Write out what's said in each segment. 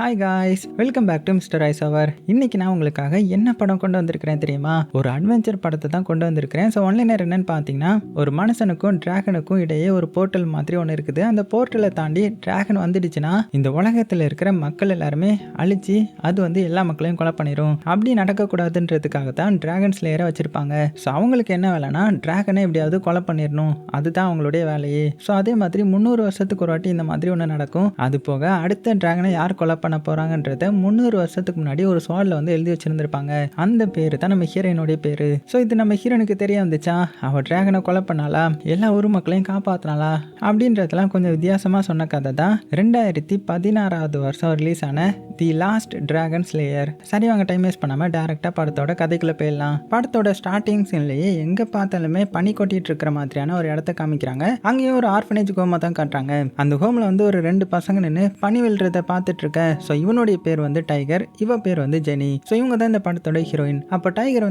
Hi guys, welcome back to mister ice hour. இன்னைக்கு நான் உங்களுக்காக என்ன படம் கொண்டு வந்திருக்கிறேன் தெரியுமா? ஒரு அட்வென்ச்சர் படத்தை தான் கொண்டு வந்திருக்கிறேன். ஸோ ஒன்லைனர் என்னன்னு பார்த்தீங்கன்னா, ஒரு மனுஷனுக்கும் டிராகனுக்கும் இடையே ஒரு போர்ட்டல் மாதிரி ஒன்று இருக்குது. அந்த போர்ட்டலை தாண்டி டிராகன் வந்துடுச்சுன்னா இந்த உலகத்தில் இருக்கிற மக்கள் எல்லாருமே அழிச்சு அது எல்லா மக்களையும் கொலை பண்ணிடும். அப்படி நடக்கக்கூடாதுன்றதுக்காக தான் டிராகன் ஸ்லேயரை வச்சிருப்பாங்க. ஸோ அவங்களுக்கு என்ன வேலைன்னா, டிராகனை எப்படியாவது கொலை பண்ணிடணும், அதுதான் அவங்களுடைய வேலையே. ஸோ அதே மாதிரி 300 வருஷத்துக்கு ஒரு வாட்டி இந்த மாதிரி ஒன்று நடக்கும். அது போக அடுத்த டிராகனை யார் கொலை பண்ண போறாங்கன்றத 300 வருஷத்துக்கு முன்னாடி ஒரு ஸ்வாட்ல எழுதி வச்சிருந்திருப்பாங்க. அந்த பேரு தான் நம்ம ஹீரோயினுடைய பேரு. ஸோ இது நம்ம ஹீரோனுக்கு தெரிய வந்துச்சா, அவ டிராகனை கொலை பண்ணாலா, எல்லா ஊர் மக்களையும் காப்பாத்தினாலா அப்படின்றதெல்லாம் கொஞ்சம் வித்தியாசமா சொன்ன கதை தான் 2016 வருஷம் ரிலீஸ் ஆன தி லாஸ்ட் டிராகன் ஸ்லேயர். சரி, வாங்க டைம் வேஸ்ட் பண்ணாம டைரக்டா படத்தோட கதைக்குள்ள போயிடலாம். படத்தோட ஸ்டார்டிங் சீன்லயே எங்க பார்த்தாலுமே பனி கொட்டிட்டு இருக்கிற மாதிரியான ஒரு இடத்த காமிக்கிறாங்க. அங்கேயும் ஒரு ஆர்ஃபனேஜ் ஹோமை தான் காட்டுறாங்க. அந்த ஹோம்ல ஒரு 2 பசங்க நின்று பனி விழுறத பார்த்துட்டு இருக்க. ஸோ இவனுடைய பேர் டைகர், இவ பேர் ஜெனி. ஸோ இவங்க தான் இந்த படத்தோட ஹீரோயின். அப்போ டைகர்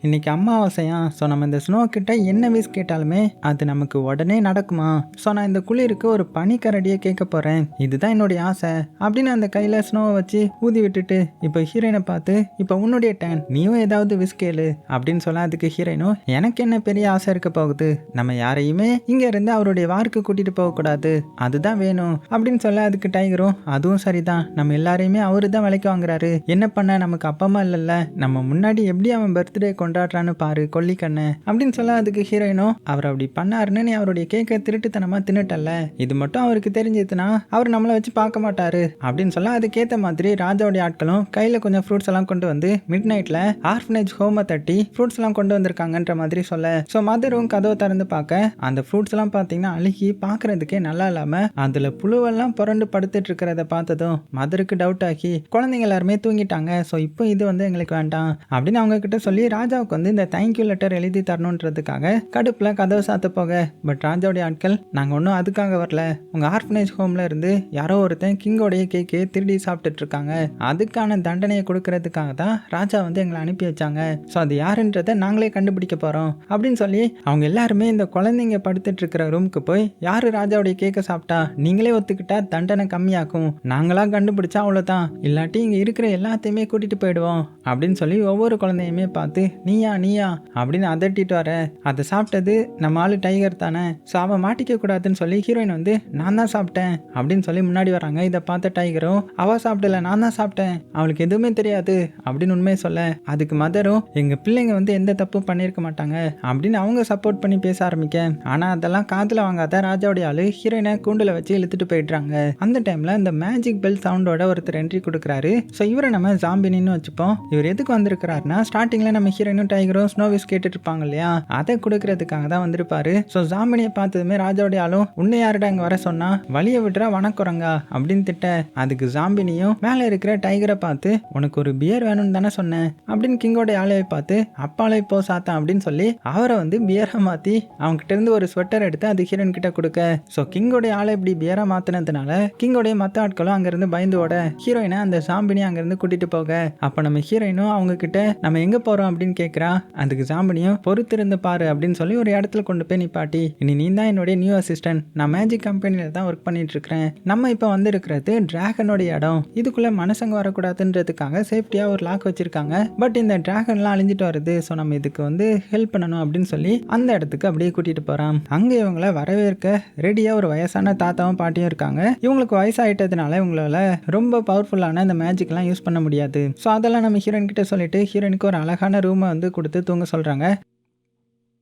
இன்னைக்கு அமாவாசையா, ஸோ நம்ம இந்த ஸ்னோ கிட்ட என்ன வீஸ் கேட்டாலுமே அது நமக்கு உடனே நடக்குமா? ஸோ நான் இந்த குளிருக்கு ஒரு பனிக்கரடியை கேட்க போறேன், இதுதான் என்னுடைய ஆசை அப்படின்னு அந்த கையில ஸ்னோவை வச்சு ஊதி விட்டுட்டு இப்போ ஹீரோயினை பார்த்து, இப்போ உன்னுடைய டேன், நீயும் ஏதாவது விஸ் கேளு அப்படின்னு சொல்ல, அதுக்கு ஹீரோயினும் எனக்கு என்ன பெரிய ஆசை இருக்க போகுது, நம்ம யாரையுமே இங்க இருந்து அவருடைய வார்க்கு கூட்டிட்டு போக கூடாது, அதுதான் வேணும் அப்படின்னு சொல்ல, அதுக்கு டைகரும் அதுவும் சரிதான், நம்ம எல்லாரையுமே அவரு தான் விலைக்கு வாங்குறாரு, என்ன பண்ண நமக்கு அப்பா அம்மா இல்லைல்ல, நம்ம முன்னாடி எப்படி அவன் பர்த்டே கொண்டாடுறான்னு பாரு கொல்லிக்கண்ணு அப்படின்னு சொல்ல, அதுக்கு ஹீரோயினும் அவர் அப்படி பண்ணாருன்னு நீ அவருடைய கேக்கை திருட்டுத்தனமா தின்னுட்டல்ல, இது மட்டும் அவருக்கு தெரிஞ்சதுன்னா அவர் நம்மளை வச்சு பார்க்க மாட்டாரு அப்படின்னு சொல்ல, அதுக்கேற்ற மாதிரி ராஜாவுடைய ஆட்களும் கையில கொஞ்சம் ஃப்ரூட்ஸ் எல்லாம் கொண்டு வந்து மிட் நைட்ல ஆர்ஃபனேஜ் ஹோமை தட்டி ஃப்ரூட்ஸ் எல்லாம் கொண்டு வந்திருக்காங்கன்ற மாதிரி சொல்ல, ஸோ மதரும் கதவை திறந்து பார்க்க அந்த ஃப்ரூட்ஸ் எல்லாம் பார்த்தீங்கன்னா அழுகி பார்க்கறதுக்கே நல்லா இல்லாம அதுல புழுவெல்லாம் புரண்டு படுத்துட்டு இருக்கிறத பார்த்ததும் மதருக்கு டவுட் ஆகி குழந்தைங்க எல்லாருமே தூங்கிட்டாங்க. ஸோ இப்போ இது எங்களுக்கு வேண்டாம் அப்படின்னு அவங்க கிட்ட சொல்லி ராஜாவுக்கு இந்த தேங்க்யூ லெட்டர் எழுதி தரணுன்றதுக்காக கடுப்புல கதவை சாத்த போக, பட் ராஜாவுடைய ஆட்கள் நாங்கள் ஒன்றும் அதுக்காக வரல, உங்க ஆர்ஃபனேஜ் ஹோம்ல இருந்து யாரோ ஒருத்தன் கிங்கோடைய கேக்கே திருடி சாப்பிட்டுட்டு இருக்காங்க, அதுக்கான தண்டனையை கொடுக்கறதுக்காக தான் ராஜா எங்களை அனுப்பி வச்சாங்க, ஸோ அது யாருன்றதை நாங்களே கண்டுபிடிக்க போறோம் அப்படின்னு சொல்லி அவங்க எல்லாருமே இந்த குழந்தைங்க படுத்துட்டு இருக்கிற ரூமுக்கு போய், யாரு ராஜாவுடைய கேக்க சாப்பிட்டா நீங்களே ஒத்துக்கிட்டா தண்டனை கம்மியாக்கும், நாங்களா கண்டுபிடிச்சா அவ்வளோதான், இல்லாட்டி இங்கே இருக்கிற எல்லாத்தையுமே கூட்டிட்டு போயிடுவோம் அப்படின்னு சொல்லி ஒவ்வொரு குழந்தையுமே பார்த்து நீயா நீயா அப்படின்னு அதட்டிட்டு வர, அதை சாப்பிட்டது நம்ம ஆளு டைகர் தானே, ஸோ அவன் மாட்டிக்க கூடாதுன்னு சொல்லி ஹீரோயின் நான் தான் சாப்பிட்டேன் அப்படின்னு சொல்லி முன்னாடி வராங்க. இதை பார்த்த டைகரும் அவ சாப்பிடல, நான் தான் சாப்பிட்டேன், அவளுக்கு எதுவுமே தெரியாது அப்படின்னு உண்மையை சொல்ல, அதுக்கு மதரும் எங்க பிள்ளைங்க எந்த தப்பும் பண்ணியிருக்க மாட்டாங்க அப்படின்னு அவங்க சப்போர்ட் பண்ணி பேச ஆரம்பிக்க, ஆனா அதெல்லாம் காதுல வாங்காத ராஜாவுடைய ஆளு ஹீரோயினை கூண்டுல வச்சு இழுத்துட்டு போயிடுறாங்க. அந்த டைம்ல இந்த மேஜிக் பெல் சவுண்டோட ஒருத்தர் என்ட்ரி கொடுக்குறாரு. ஸோ இவரை நம்ம ஜாம்பினின்னு வச்சுப்போம். இவர் எதுக்கு வந்திருக்கிறாருன்னா, ஸ்டார்டிங்ல நம்ம ஹீரோயினும் டைகரும் ஸ்னோவிஸ் கேட்டுட்டு இருப்பாங்க இல்லையா, அதை கொடுக்கறதுக்காக தான் வந்திருப்பாரு. ஸோ ஜாம்பினியை பார்த்ததுமே ராஜாவுடைய ஆளும் உன்னை யாருடா இங்க வர சொன்னா, வழிய விட்டுறா வணக்குறங்கா அப்படின்னு திட்ட, அதுக்கு ஜாம்பினியும் மேலே இருக்கிற டைகரை பார்த்து உனக்கு ஒரு பியர் வேணும்னு தானே சொன்னேன் அப்படின்னு கிங்கோட ஆளையை பார்த்து அப்பாலே போ சாத்தான் அப்படின்னு சொல்லி அவரை பியரா மாத்தி அவங்க கிட்ட இருந்து ஒரு ஸ்வெட்டர் எடுத்து அது ஹீரோயின் கிட்ட கொடுக்க, ஸோ கிங்கோடைய ஆளை இப்படி பியரா மாத்தினதுனால கிங்கோடைய மற்ற ஆட்களும் அங்கிருந்து பயந்து ஓட ஹீரோயினை அந்த ஜாம்பினி அங்கிருந்து கூட்டிட்டு போக, அப்ப நம்ம ஹீரோயினும் அவங்க கிட்ட நம்ம எங்க போறோம் அப்படின்னு கேட்கிறா. அதுக்கு ஜாம்பினியும் பொறுத்திருந்து பாரு அப்படின்னு சொல்லி ஒரு இடத்துல கொண்டு போய் நிப்பாட்டி, இனி நீ தான் என்னுடைய நியூ அசிஸ்டன்ட், நான் மேஜிக் கம்பெனில தான் ஒர்க் பண்ணிட்டு இருக்கிறேன், நம்ம இப்ப இருக்கிறது டிராகனோட இடம், இதுக்குள்ள மனுஷங்க வரக்கூடாதுன்றதுக்காக சேஃப்டியா ஒரு லாக் வச்சிருக்காங்க, பட் இந்த டிராகன்லாம் அழிஞ்சிட்டு வருது, ஸோ நம்ம இதுக்கு ஹெல்ப் பண்ணணும் அப்படின்னு சொல்லி அந்த இடத்துக்கு அப்படியே கூட்டிட்டு போறான். அங்க இவங்களை வரவேற்க ரெடியா ஒரு வயசான தாத்தாவும் பாட்டியும் இருக்காங்க. இவங்களுக்கு வயசாயிட்டதுனால இவங்களால ரொம்ப பவர்ஃபுல்லான இந்த மேஜிக்லாம் யூஸ் பண்ண முடியாது. ஸோ அதெல்லாம் நம்ம ஹீரோயின் கிட்ட சொல்லிட்டு ஹீரோயினுக்கு ஒரு அழகான ரூமை கொடுத்து தூங்க சொல்றாங்க.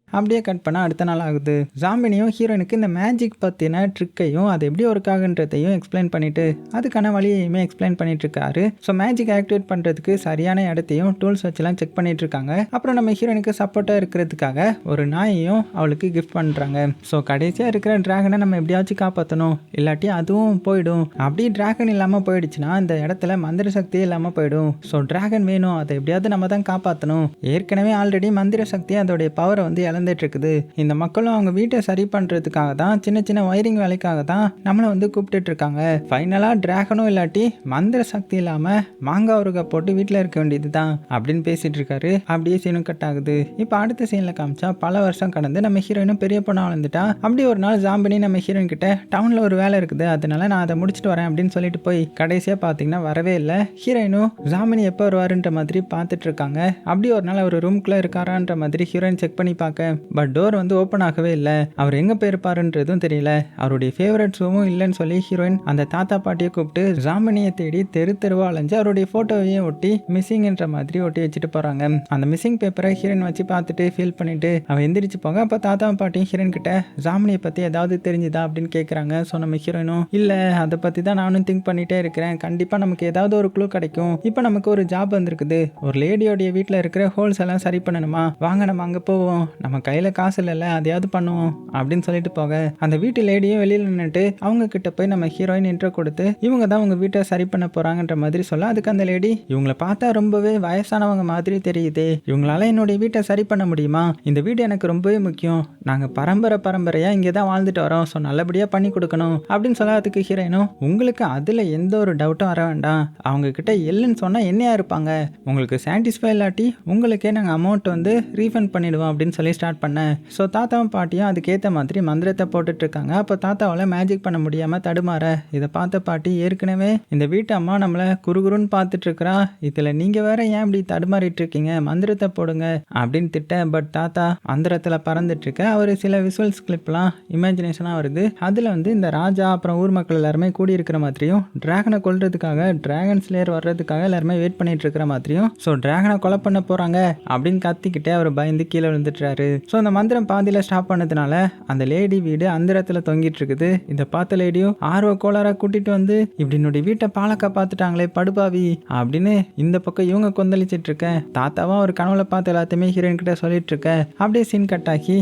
அப்படியே கட் பண்ணால் அடுத்த நாள் ஆகுது. ஜாம்பினியும் ஹீரோயினுக்கு இந்த மேஜிக் பற்றின ட்ரிக்கையும் அது எப்படி ஒர்க் ஆகுன்றதையும் எக்ஸ்பிளைன் பண்ணிட்டு அதுக்கான வழியையுமே எக்ஸ்பிளைன் பண்ணிட்டு இருக்காரு. ஸோ மேஜிக் ஆக்டிவேட் பண்ணுறதுக்கு சரியான இடத்தையும் டூல்ஸ் வச்சுலாம் செக் பண்ணிட்டு இருக்காங்க. அப்புறம் நம்ம ஹீரோயினுக்கு சப்போர்ட்டாக இருக்கிறதுக்காக ஒரு நாயையும் அவளுக்கு கிஃப்ட் பண்ணுறாங்க. ஸோ கடைசியாக இருக்கிற டிராகனை நம்ம எப்படியாச்சும் காப்பாற்றணும், இல்லாட்டி அதுவும் போயிடும். அப்படி டிராகன் இல்லாமல் போயிடுச்சுன்னா இந்த இடத்துல மந்திர சக்தியே இல்லாமல் போயிடும். ஸோ டிராகன் வேணும், அதை எப்படியாவது நம்ம தான் காப்பாற்றணும். ஏற்கனவே ஆல்ரெடி மந்திர சக்தி அதோடைய பவரை வளர்ந்துட்டு இருக்குது. இந்த மக்களும் அவங்க வீட்டை சரி பண்றதுக்காக தான், சின்ன சின்ன வயரிங் வேலைக்காக தான் நம்மளை வந்து கூப்பிட்டுட்டு இருக்காங்க. ஃபைனலா டிராகனும் இல்லாட்டி மந்திர சக்தி இல்லாம மாங்காய் ஊறுகாய் போட்டு வீட்டில் இருக்க வேண்டியது தான் அப்படின்னு பேசிட்டு இருக்காரு. அப்படியே சீனும் கட் ஆகுது. இப்போ அடுத்த சீன்ல காமிச்சா பல வருஷம் கடந்து நம்ம ஹீரோயினும் பெரிய பொண்ணா வளர்ந்துட்டா. அப்படி ஒரு நாள் ஜாம்பினி நம்ம ஹீரோயின் கிட்ட டவுன்ல ஒரு வேலை இருக்குது, அதனால நான் அதை முடிச்சுட்டு வரேன் அப்படின்னு சொல்லிட்டு போய் கடைசியா பாத்தீங்கன்னா வரவே இல்லை. ஹீரோயினும் ஜாம்பினி எப்போ வருவாருன்ற மாதிரி பார்த்துட்டு இருக்காங்க. அப்படி ஒரு நாள் அவர் ரூம்குள்ள இருக்காரான்ற மாதிரி ஹீரோயின் செக் பண்ணி பார்க்க, பட் டோர் வந்து ஓப்பன் ஆகவே இல்லை. அவர் எங்க போயிருப்பாருன்றதும் தெரியல. அவருடைய ஃபேவரட் ஷோவும் இல்லைன்னு சொல்லி ஹீரோயின் அந்த தாத்தா பாட்டியை கூப்பிட்டு ஜாம்பினியை தேடி தெரு தெருவா அலைஞ்சு அவருடைய போட்டோவையும் ஒட்டி மிஸ்ஸிங்ன்ற மாதிரி ஒட்டி வச்சுட்டு போறாங்க. அந்த மிஸ்ஸிங் பேப்பரை ஹீரோயின் வச்சு பார்த்துட்டு ஃபீல் பண்ணிட்டு அவன் எந்திரிச்சு போங்க. அப்போ தாத்தா பாட்டியும் ஹீரோயின் கிட்ட ஜாமினியை பத்தி ஏதாவது தெரிஞ்சுதா அப்படின்னு கேட்குறாங்க. ஸோ நம்ம ஹீரோயினும் இல்லை, அதை பத்தி தான் நானும் திங்க் பண்ணிட்டே இருக்கிறேன், கண்டிப்பா நமக்கு ஏதாவது ஒரு க்ளூ கிடைக்கும். இப்போ நமக்கு ஒரு ஜாப் வந்திருக்குது, ஒரு லேடியோடைய வீட்டில் இருக்கிற ஹோல்ஸ் எல்லாம் சரி பண்ணணுமா, வாங்க நம்ம அங்கே போவோம், நம்ம கையில் காசு இல்லைல்ல அதையாவது பண்ணுவோம் அப்படின்னு சொல்லிட்டு போக, அந்த வீட்டு லேடியும் வெளியில் நின்றுட்டு அவங்க கிட்ட போய் நம்ம ஹீரோயின் இன்ட்ரோ கொடுத்து இவங்க தான் உங்க வீட்டை சரி பண்ண போறாங்கன்ற மாதிரி சொல்ல, அதுக்கு அந்த லேடி இவங்களை பார்த்தா ரொம்பவே வயசானவங்க மாதிரி தெரியுது, இவங்களால என்னுடைய வீட்டை சரி பண்ண முடியுமா, இந்த வீடு எனக்கு ரொம்பவே முக்கியம், நாங்க பரம்பரையா இங்கே தான் வாழ்ந்துட்டு வரோம், ஸோ நல்லபடியா பண்ணி கொடுக்கணும் அப்படின்னு சொல்ல, அதுக்கு ஹீரோயினும் உங்களுக்கு அதுல எந்த ஒரு டவுட்டும் வர வேண்டாம், அவங்க கிட்ட இல்லைன்னு சொன்னா என்னையா இருப்பாங்க, உங்களுக்கு சாட்டிஸ்ஃபை இல்லாட்டி உங்களுக்கே நாங்கள் அமௌண்ட் வந்து ரீஃபண்ட் பண்ணிடுவோம் அப்படின்னு சொல்லி ஸ்டார்ட் பண்ணேன். ஸோ தாத்தாவும் பாட்டியும் அதுக்கேற்ற மாதிரி மந்திரத்தை போட்டுட்டு இருக்காங்க. அப்போ தாத்தாவால் மேஜிக் பண்ண முடியாம தடுமாற, இதை பார்த்த பாட்டி ஏற்கனவே இந்த வீட்டு அம்மா நம்மளை குறுகுறுன்னு பார்த்துட்டு இருக்கிறா, இதில் நீங்கள் வேற ஏன் இப்படி தடுமாறிட்டு இருக்கீங்க, மந்திரத்தை போடுங்க அப்படின்னு திட்ட. பட் தாத்தா மந்திரத்தில் பறந்துட்டு இருக்க அவர் சில விசுவல்ஸ் கிளிப்லாம் இமேஜினேஷனாக வருது. அதில் வந்து இந்த ராஜா அப்புறம் ஊர் மக்கள் எல்லாருமே கூடி இருக்கிற மாதிரியும், டிராகனை கொல்றதுக்காக டிராகன் ஸ்லேயர் வர்றதுக்காக எல்லாருமே வெயிட் பண்ணிட்டு இருக்கிற மாதிரியும், ஸோ டிராகனை கொலை பண்ண போகிறாங்க அப்படின்னு கத்திக்கிட்டே அவர் பயந்து கீழே விழுந்துட்டுறாரு. ஸோ அந்த மந்திரம் பாதியில் ஸ்டாப் பண்ணதுனால அந்த லேடி வீடு அந்தரத்தில் தொங்கிட்டு இருக்குது. இதை பார்த்த லேடியும் ஆர்வ கோளாராக கூட்டிட்டு வந்து இப்படி என்னுடைய வீட்டை பாலக்கா பார்த்துட்டாங்களே படுபாவி அப்படின்னு இந்த பக்கம் இவங்க கொந்தளிச்சிட்டு இருக்க. தாத்தாவும் ஒரு கனவுல பார்த்து எல்லாத்தையுமே ஹீரோயின் கிட்ட சொல்லிட்டு இருக்க. அப்படியே சீன் கட் ஆகி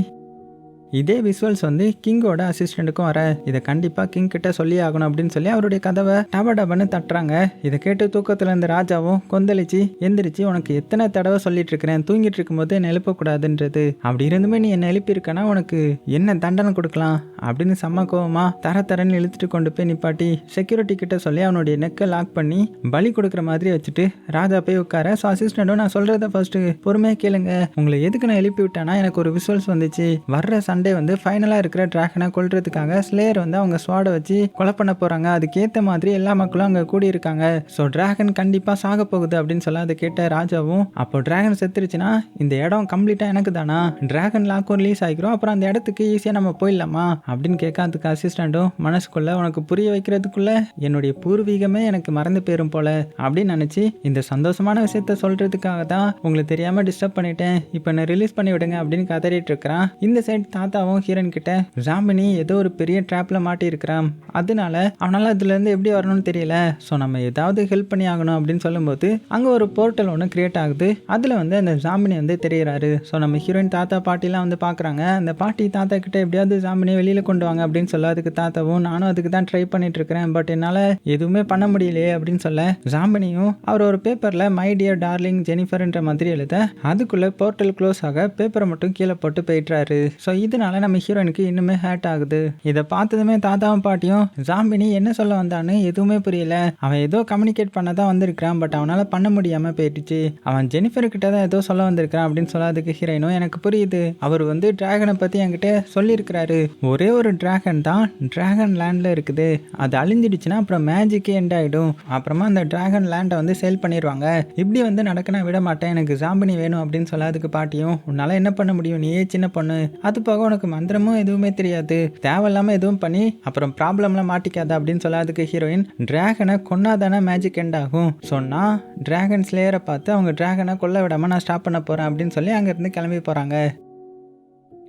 இதே விசுவல்ஸ் வந்து கிங்கோட அசிஸ்டண்ட்டுக்கும் வர, இதை கண்டிப்பாக கிங் கிட்ட சொல்லி ஆகணும் அப்படின்னு சொல்லி அவருடைய கதவை டபன்னு தட்டுறாங்க. இதை கேட்டு தூக்கத்தில் இருந்த ராஜாவும் கொந்தளிச்சு எந்திரிச்சு, உனக்கு எத்தனை தடவை சொல்லிட்டு இருக்கிறேன் தூங்கிட்டு இருக்கும்போது என்னை எழுப்பக்கூடாதுன்றது, அப்படி இருந்துமே நீ என்னை எழுப்பியிருக்கனா உனக்கு என்ன தண்டனை கொடுக்கலாம் அப்படின்னு செம்ம கோவமா தரன்னு இழுத்துட்டு கொண்டு போய் நிப்பாட்டி செக்யூரிட்டி கிட்ட சொல்லி அவனுடைய நெக்கை லாக் பண்ணி பலி கொடுக்குற மாதிரி வச்சுட்டு ராஜா போய் உட்கார. ஸோ அசிஸ்டண்ட்டும் நான் சொல்றத ஃபர்ஸ்ட் பொறுமையாக கேளுங்க, உங்களை எதுக்கு நான் எழுப்பி விட்டேன்னா எனக்கு ஒரு விசுவல்ஸ் வந்துச்சு, வர்ற சண்டே வந்து ஃபைனலாக இருக்கிற டிராகனை கொல்றதுக்காக ஸ்லேயர் வந்து அவங்க ஸ்வாடை வச்சு கொலை பண்ண போகிறாங்க, அதுக்கேற்ற மாதிரி எல்லா மக்களும் அங்கே கூடி இருக்காங்க, ஸோ டிராகன் கண்டிப்பாக சாக போகுது அப்படின்னு சொல்ல, அதை கேட்ட ராஜாவும் அப்போ டிராகன் செத்துருச்சுன்னா இந்த இடம் கம்ப்ளீட்டாக எனக்கு தானா, டிராகன் லாக்கும் ரிலீஸ் ஆகிக்கிறோம், அப்புறம் அந்த இடத்துக்கு ஈஸியாக நம்ம போயிடலாமா அப்படின்னு கேட்க, அதுக்கு அசிஸ்டண்ட்டும் மனசுக்குள்ள உனக்கு புரிய வைக்கிறதுக்குள்ள என்னுடைய பூர்வீகமே எனக்கு மறந்து போயிரும் போல அப்படின்னு நினச்சி இந்த சந்தோஷமான விஷயத்த சொல்றதுக்காக தான் உங்களுக்கு தெரியாமல் டிஸ்டர்ப் பண்ணிட்டேன், இப்போ என்ன ரிலீஸ் பண்ணி விடுங்க அப்படின்னு கதறிட்டு இருக்கிறான். இந்த சைட் தாத்தாவும் ஹீரோயின் கிட்ட ஜாமினி ஏதோ ஒரு பெரிய ட்ராப்ல மாட்டி இருக்கிறான், அதனால அவனால அதுல இருந்து எப்படி வரணும்னு தெரியல, ஸோ நம்ம ஏதாவது ஹெல்ப் பண்ணி ஆகணும் அப்படின்னு சொல்லும்போது அங்க ஒரு போர்ட்டல் ஒன்று கிரியேட் ஆகுது. அதுல வந்து அந்த ஜாமினி வந்து தெரியறாரு. ஸோ நம்ம ஹீரோயின் தாத்தா பாட்டிலாம் வந்து பாக்குறாங்க. அந்த பாட்டி தாத்தா கிட்ட எப்படியாவது ஜாமினியை வெளியில கொண்டு வாங்க அப்படின்னு சொல்ல, அதுக்கு தாத்தாவும் நானும் அதுக்கு தான் ட்ரை பண்ணிட்டு இருக்கிறேன், பட் என்னால எதுவுமே பண்ண முடியலையே அப்படின்னு சொல்ல, ஜாமினியும் அவர் ஒரு பேப்பர்ல மை டியர் டார்லிங் ஜெனிஃபர்ன்ற மாதிரி எழுத, அதுக்குள்ள போர்ட்டல் க்ளோஸ் ஆக பேப்பரை மட்டும் கீழே போட்டு போயிட்டுறாரு. ஸோ இதனால நம்ம ஹீரோயினுக்கு இன்னுமே ஹேட் ஆகுது. இதை பார்த்ததுமே தாத்தாவும் பாட்டியும் ஜாம்பினி என்ன சொல்ல வந்தான்னு எதுவுமே புரியல, அவன் ஏதோ கம்யூனிகேட் பண்ண தான் வந்திருக்கான், பட் அவனால பண்ண முடியாம போயிடுச்சு, அவன் ஜெனிஃபர் கிட்ட தான் ஏதோ சொல்ல வந்திருக்கான் அப்படின்னு சொல்ல, அதுக்கு ஹீரோயினும் எனக்கு புரியுது, அவர் வந்து டிராகனை பத்தி என்கிட்ட சொல்லியிருக்கிறாரு, ஒரே ஒரு டிராகன் தான் டிராகன் லேண்ட்ல இருக்குது, அது அழிஞ்சிடுச்சுன்னா அப்புறம் மேஜிக்கே எண்ட் ஆயிடும், அப்புறமா அந்த டிராகன் லேண்டை வந்து சேல் பண்ணிடுவாங்க, இப்படி வந்து நடக்க நான் விட மாட்டேன், எனக்கு ஜாம்பினி வேணும் அப்படின்னு சொல்ல, அதுக்கு பாட்டியும் உன்னால என்ன பண்ண முடியும், நீயே சின்ன பொண்ணு, அது போக உனக்கு மந்திரமும் எதுவுமே தெரியாது, தேவையில்லாம எதுவும் பண்ணி அப்புறம் ப்ராப்ளம்லாம் மாட்டிக்காத அப்படின்னு சொல்ல, அதுக்கு ஹீரோயின் டிராகனை கொன்னாதானே மேஜிக் எண்ட் ஆகும், சொன்னா டிராகன் ஸ்லேயரை பார்த்து அவங்க டிராகனை கொல்ல விடாம நான் ஸ்டாப் பண்ண போறேன் அப்படின்னு சொல்லி அங்கிருந்து கிளம்பி போறாங்க.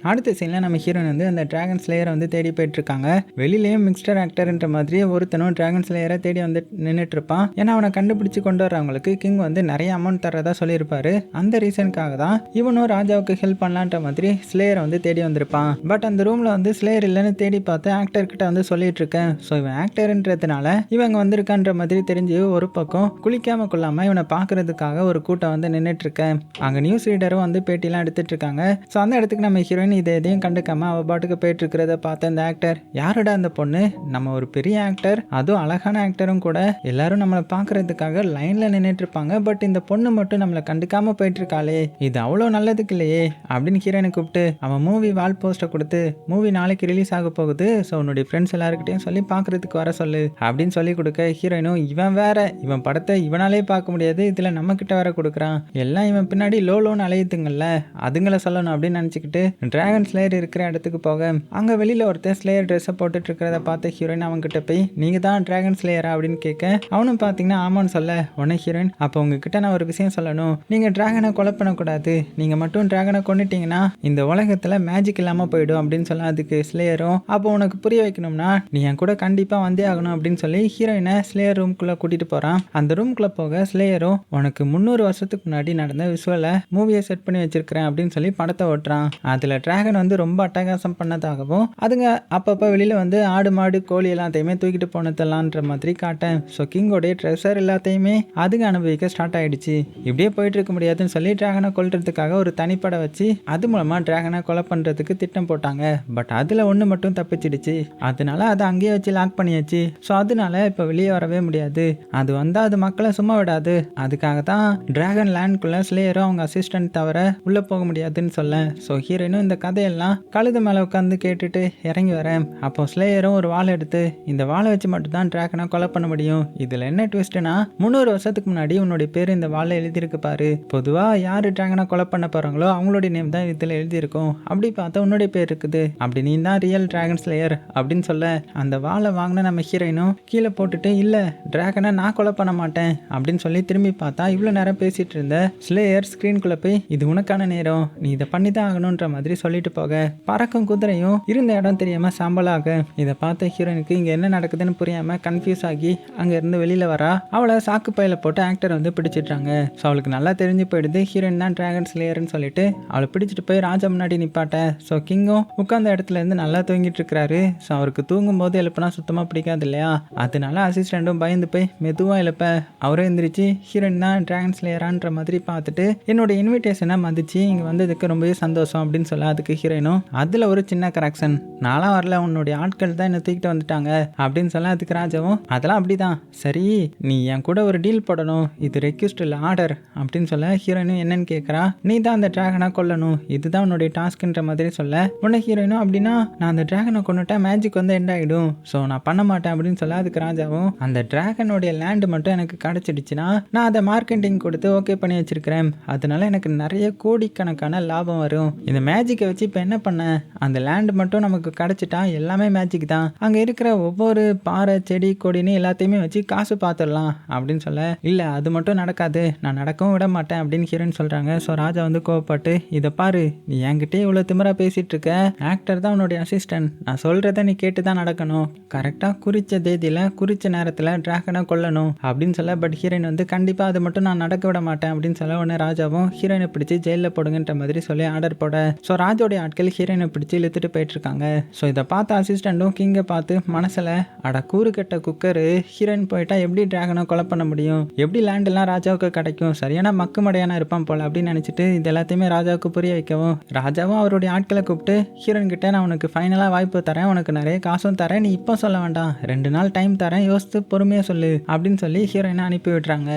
அடுத்த சீனில் நம்ம ஹீரோயின் வந்து அந்த டிராகன் ஸ்லேயரை வந்து தேடி போயிட்டுருக்காங்க. வெளியிலேயும் மிக்ஸ்டர் ஆக்டர்ன்ற மாதிரி ஒருத்தனும் டிராகன் ஸ்லேயரை தேடி வந்து நின்றுட்டு இருப்பான். ஏன்னா அவனை கண்டுபிடிச்சி கொண்டு வரவங்களுக்கு கிங் வந்து நிறைய அமௌண்ட் தரதா சொல்லியிருப்பாரு. அந்த ரீசனுக்காக தான் இவனும் ராஜாவுக்கு ஹெல்ப் பண்ணலான்ற மாதிரி ஸ்லேயரை வந்து தேடி வந்திருப்பான். பட் அந்த ரூமில் வந்து ஸ்லேயர் இல்லைன்னு தேடி பார்த்து ஆக்டர்கிட்ட வந்து சொல்லிட்டு இருக்கேன். ஸோ இவன் ஆக்டர்ன்றதுனால இவங்க வந்திருக்கான்ற மாதிரி தெரிஞ்சு ஒரு பக்கம் குளிக்காம கொள்ளாமல் இவனை பார்க்கறதுக்காக ஒரு கூட்டம் வந்து நின்றுட்டு இருக்கேன். அங்கே நியூஸ் ரீடரும் வந்து பேட்டிலாம் எடுத்துட்டு இருக்காங்க. ஸோ அந்த இடத்துக்கு நம்ம ஹீரோயின் இதை எதையும் கண்டுக்காம அவள் பாட்டுக்கு போயிட்டு இருக்கிறத பார்த்த அந்த ஆக்டர், யாருடா அந்த பொண்ணு, நம்ம ஒரு பெரிய ஆக்டர், அதுவும் அழகான ஆக்டரும் கூட, எல்லாரும் நம்மளை பார்க்கறதுக்காக லைன்ல நின்றுட்டு இருப்பாங்க, பட் இந்த பொண்ணு மட்டும் நம்மளை கண்டுக்காம போயிட்டு இருக்காளே, இது அவ்வளோ நல்லதுக்கு இல்லையே அப்படின்னு ஹீரோனை கூப்பிட்டு அவன் மூவி வால் போஸ்டர் கொடுத்து, மூவி நாளைக்கு ரிலீஸ் ஆக போகுது, ஸோ உன்னுடைய ஃப்ரெண்ட்ஸ் எல்லாருக்கிட்டையும் சொல்லி பார்க்கறதுக்கு வர சொல்லு அப்படின்னு சொல்லி கொடுக்க, ஹீரோயினும் இவன் வேற, இவன் படத்தை இவனாலே பார்க்க முடியாது, இதில் நம்ம கிட்ட வேற கொடுக்குறான், எல்லாம் இவன் பின்னாடி லோன்னு அலையுதுங்கள்ல, அதுங்களை சொல்லணும் அப்படின்னு நினச்சிக்கிட்டு டிராகன் ஸ்லேயர் இருக்கிற இடத்துக்கு போக, அங்கே வெளியில் ஒருத்தர் ஸ்லேயர் ட்ரெஸ்ஸை போட்டுட்டு இருக்கிறத பார்த்த ஹீரோயின் அவங்ககிட்ட போய் நீங்கள் தான் டிராகன் ஸ்லேயரா அப்படின்னு கேட்க, அவனும் பார்த்தீங்கன்னா ஆமான்னு சொல்ல, உடனே ஹீரோயின் அப்போ உங்ககிட்ட நான் ஒரு விஷயம் சொல்லணும், நீங்கள் டிராகனை கொலை பண்ணக்கூடாது, நீங்கள் மட்டும் டிராகனை கொண்டுட்டீங்கன்னா இந்த உலகத்தில் மேஜிக் இல்லாமல் போயிடும் அப்படின்னு சொல்ல, அதுக்கு ஸ்லேயரும் அப்போ உனக்கு புரிய வைக்கணும்னா நீ என் கூட கண்டிப்பாக வந்தே ஆகணும் அப்படின்னு சொல்லி ஹீரோயினை ஸ்லேயர் ரூம்குள்ளே கூட்டிகிட்டு போகிறான். அந்த ரூம்குள்ளே போக ஸ்லேயரும் உனக்கு 300 வருஷத்துக்கு முன்னாடி நடந்த விஷுவலை மூவியை செட் பண்ணி வச்சிருக்கிறேன் அப்படின்னு சொல்லி படத்தை ஓட்டுறான். அதில் டிராகன் வந்து ரொம்ப அட்டகாசம் பண்ணதாகவும் அதுங்க அப்பப்போ வெளியில் வந்து ஆடு மாடு கோழி எல்லாத்தையுமே தூக்கிட்டு போனதெல்லாம்ன்ற மாதிரி காட்டேன். ஸோ கிங்கோடைய ட்ரெஷர் எல்லாத்தையுமே அதுங்க அனுபவிக்க ஸ்டார்ட் ஆகிடுச்சு. இப்படியே போயிட்டு இருக்க முடியாதுன்னு சொல்லி டிராகனை கொல்றதுக்காக ஒரு தனிப்படை வச்சு அது மூலமாக டிராகனை கொலை பண்ணுறதுக்கு திட்டம் போட்டாங்க. பட் அதில் ஒன்று மட்டும் தப்பிச்சிடுச்சு. அதனால அதை அங்கேயே வச்சு லாக் பண்ணியாச்சு. ஸோ அதனால இப்போ வெளியே வரவே முடியாது. அது வந்தால் அது மக்களை சும்மா விடாது. அதுக்காக தான் டிராகன் லேண்ட்குள்ளே ஸ்லேயரும் அவங்க அசிஸ்டன்ட் தவிர உள்ளே போக முடியாதுன்னு சொல்ல, ஸோ ஹீரோயினும் இந்த கதையெல்லாம் கழுத மேலே உட்காந்து கேட்டுட்டு இறங்கி வரேன். அப்போ ஸ்லேயரும் ஒரு வாழை எடுத்து இந்த வாழை வச்சு மட்டும்தான் டிராகனை கொலை பண்ண முடியும். இதில் என்ன ட்விஸ்ட்னா 300 வருஷத்துக்கு முன்னாடி உன்னுடைய பேர் இந்த வாழை எழுதியிருக்கு பாரு. பொதுவாக யார் டிராகனை கொலை பண்ண போகிறாங்களோ அவங்களுடைய நேம் தான் இதில் எழுதியிருக்கும். அப்படி பார்த்தா உன்னுடைய பேர் இருக்குது. அப்படி நீ தான் ரியல் டிராகன் ஸ்லேயர் அப்படின்னு சொல்ல, அந்த வாழை வாங்கின நம்ம ஹீரோயினும் கீழே போட்டுட்டு இல்லை டிராகனை நான் கொலை பண்ண மாட்டேன் அப்படின்னு சொல்லி திரும்பி பார்த்தா இவ்வளோ நேரம் பேசிட்டு இருந்த ஸ்லேயர் ஸ்க்ரீன்குள்ளே போய் இது உனக்கான நேரம், நீ இதை பண்ணி தான் ஆகணுன்ற மாதிரி சொல்லிட்டு போக, பறக்கும் குதிரையும் இருந்த இடம் தெரியாம சாம்பலாக. இதை பார்த்த ஹீரோயினுக்கு இங்க என்ன நடக்குதுன்னு புரியாம கன்ஃபியூஸ் ஆகி அங்க இருந்து வெளியில வரா. அவளை சாக்கு பையில போட்டு ஆக்டர் வந்து பிடிச்சிட்டாங்க. ஸோ அவளுக்கு நல்லா தெரிஞ்சு போயிடுது ஹீரோயின் தான் டிராகன் ஸ்லேயர்னு சொல்லிட்டு அவளை பிடிச்சிட்டு போய் ராஜா முன்னாடி நிப்பாட்ட. ஸோ கிங்கும் உட்கார்ந்த இடத்துல இருந்து நல்லா தூங்கிட்டு இருக்கிறாரு. ஸோ அவருக்கு தூங்கும் போது எழுப்பினா சுத்தமா பிடிக்காது இல்லையா, அதனால அசிஸ்டண்டும் பயந்து போய் மெதுவா எழுப்ப அவரே எந்திரிச்சு ஹீரோயின் தான் டிராகன் ஸ்லேயரான்ற மாதிரி பார்த்துட்டு என்னோட இன்விடேஷனை மதிச்சு இங்க வந்ததுக்கு ரொம்பவே சந்தோஷம் அப்படின்னு சொல்ல, அதுக்கு ஹீரோயினும் அதில் ஒரு சின்ன கரெக்ஷன், நான்லாம் வரல, உன்னுடைய ஆட்கள் தான் என்னை தூக்கிட்டு வந்துட்டாங்க அப்படின்னு சொல்ல, அதுக்கு ராஜாவும் அதெல்லாம் அப்படிதான், சரி நீ என் கூட ஒரு டீல் போடணும், இது ரெக்வெஸ்ட் இல்லை ஆர்டர் அப்படின்னு சொல்ல, ஹீரோயினும் என்னன்னு கேட்குறா, நீ தான் அந்த டிராகனை கொல்லணும், இதுதான் உன்னுடைய டாஸ்க்ன்ற மாதிரி சொல்ல, உன்னை ஹீரோயினும் அப்படின்னா நான் அந்த டிராகனை கொண்டுட்டா மேஜிக் வந்து எண்ட் ஆகிடும், ஸோ நான் பண்ண மாட்டேன் அப்படின்னு சொல்ல, அதுக்கு ராஜாவும் அந்த டிராகனுடைய லேண்டு மட்டும் எனக்கு கிடைச்சிடுச்சுன்னா நான் அதை மார்க்கெட்டிங் கொடுத்து ஓகே பண்ணி வச்சிருக்கிறேன், அதனால எனக்கு நிறைய கோடிக்கணக்கான லாபம் வரும், இந்த மேஜிக்கை வச்சு இப்போ என்ன பண்ண, அந்த லேண்ட் மட்டும் நமக்கு கிடைச்சிட்டா எல்லாமே மேஜிக் தான், அங்கே இருக்கிற ஒவ்வொரு பாறை செடி கொடின்னு எல்லாத்தையுமே வச்சு காசு பார்த்துடலாம் அப்படின்னு சொல்ல, இல்லை அது மட்டும் நடக்காது, நான் நடக்கவும் விட மாட்டேன் அப்படின்னு ஹீரோயின் சொல்கிறாங்க. ஸோ ராஜா வந்து கோவப்பட்டு இதை பாரு, நீ என்கிட்டே இவ்வளோ திமிரா பேசிகிட்டு இருக்க, ஆக்டர் தான் உன்னுடைய அசிஸ்டன்ட், நான் சொல்கிறத நீ கேட்டு தான் நடக்கணும், கரெக்டாக குறித்த தேதியில் குறித்த நேரத்தில் டிராகனை கொல்லணும் அப்படின்னு சொல்ல, பட் ஹீரோயின் வந்து கண்டிப்பாக அது மட்டும் நான் நடக்க விட மாட்டேன் அப்படின்னு சொல்ல, உடனே ராஜாவும் ஹீரோயினை பிடிச்சி ஜெயிலில் போடுங்கன்ற மாதிரி சொல்லி ஆர்டர் போட, ஸோ ராஜோடைய ஆட்கள் ஹீரோயினை பிடிச்சி இழுத்துட்டு போயிட்டு இருக்காங்க. ஸோ இதை பார்த்த அசிஸ்டண்ட்டும் கிங்கை பார்த்து மனசில் அட கூறு கட்ட குக்கரு, ஹீரோயின் போயிட்டா எப்படி டிராகனை கொலை பண்ண முடியும், எப்படி லேண்டெல்லாம் ராஜாவுக்கு கிடைக்கும், சரியான மக்குமடையான இருப்பான் போல அப்படின்னு நினச்சிட்டு இது எல்லாத்தையுமே ராஜாவுக்கு புரிய வைக்கவும், ராஜாவும் அவருடைய ஆட்களை கூப்பிட்டு ஹீரோயின் கிட்ட நான் உனக்கு ஃபைனலாக வாய்ப்பு தரேன், உனக்கு நிறைய காசும் தரேன், நீ இப்போ சொல்ல வேண்டாம், 2 நாள் டைம் தரேன், யோசித்து பொறுமையாக சொல்லு அப்படின்னு சொல்லி ஹீரோயினை அனுப்பி விட்டுறாங்க.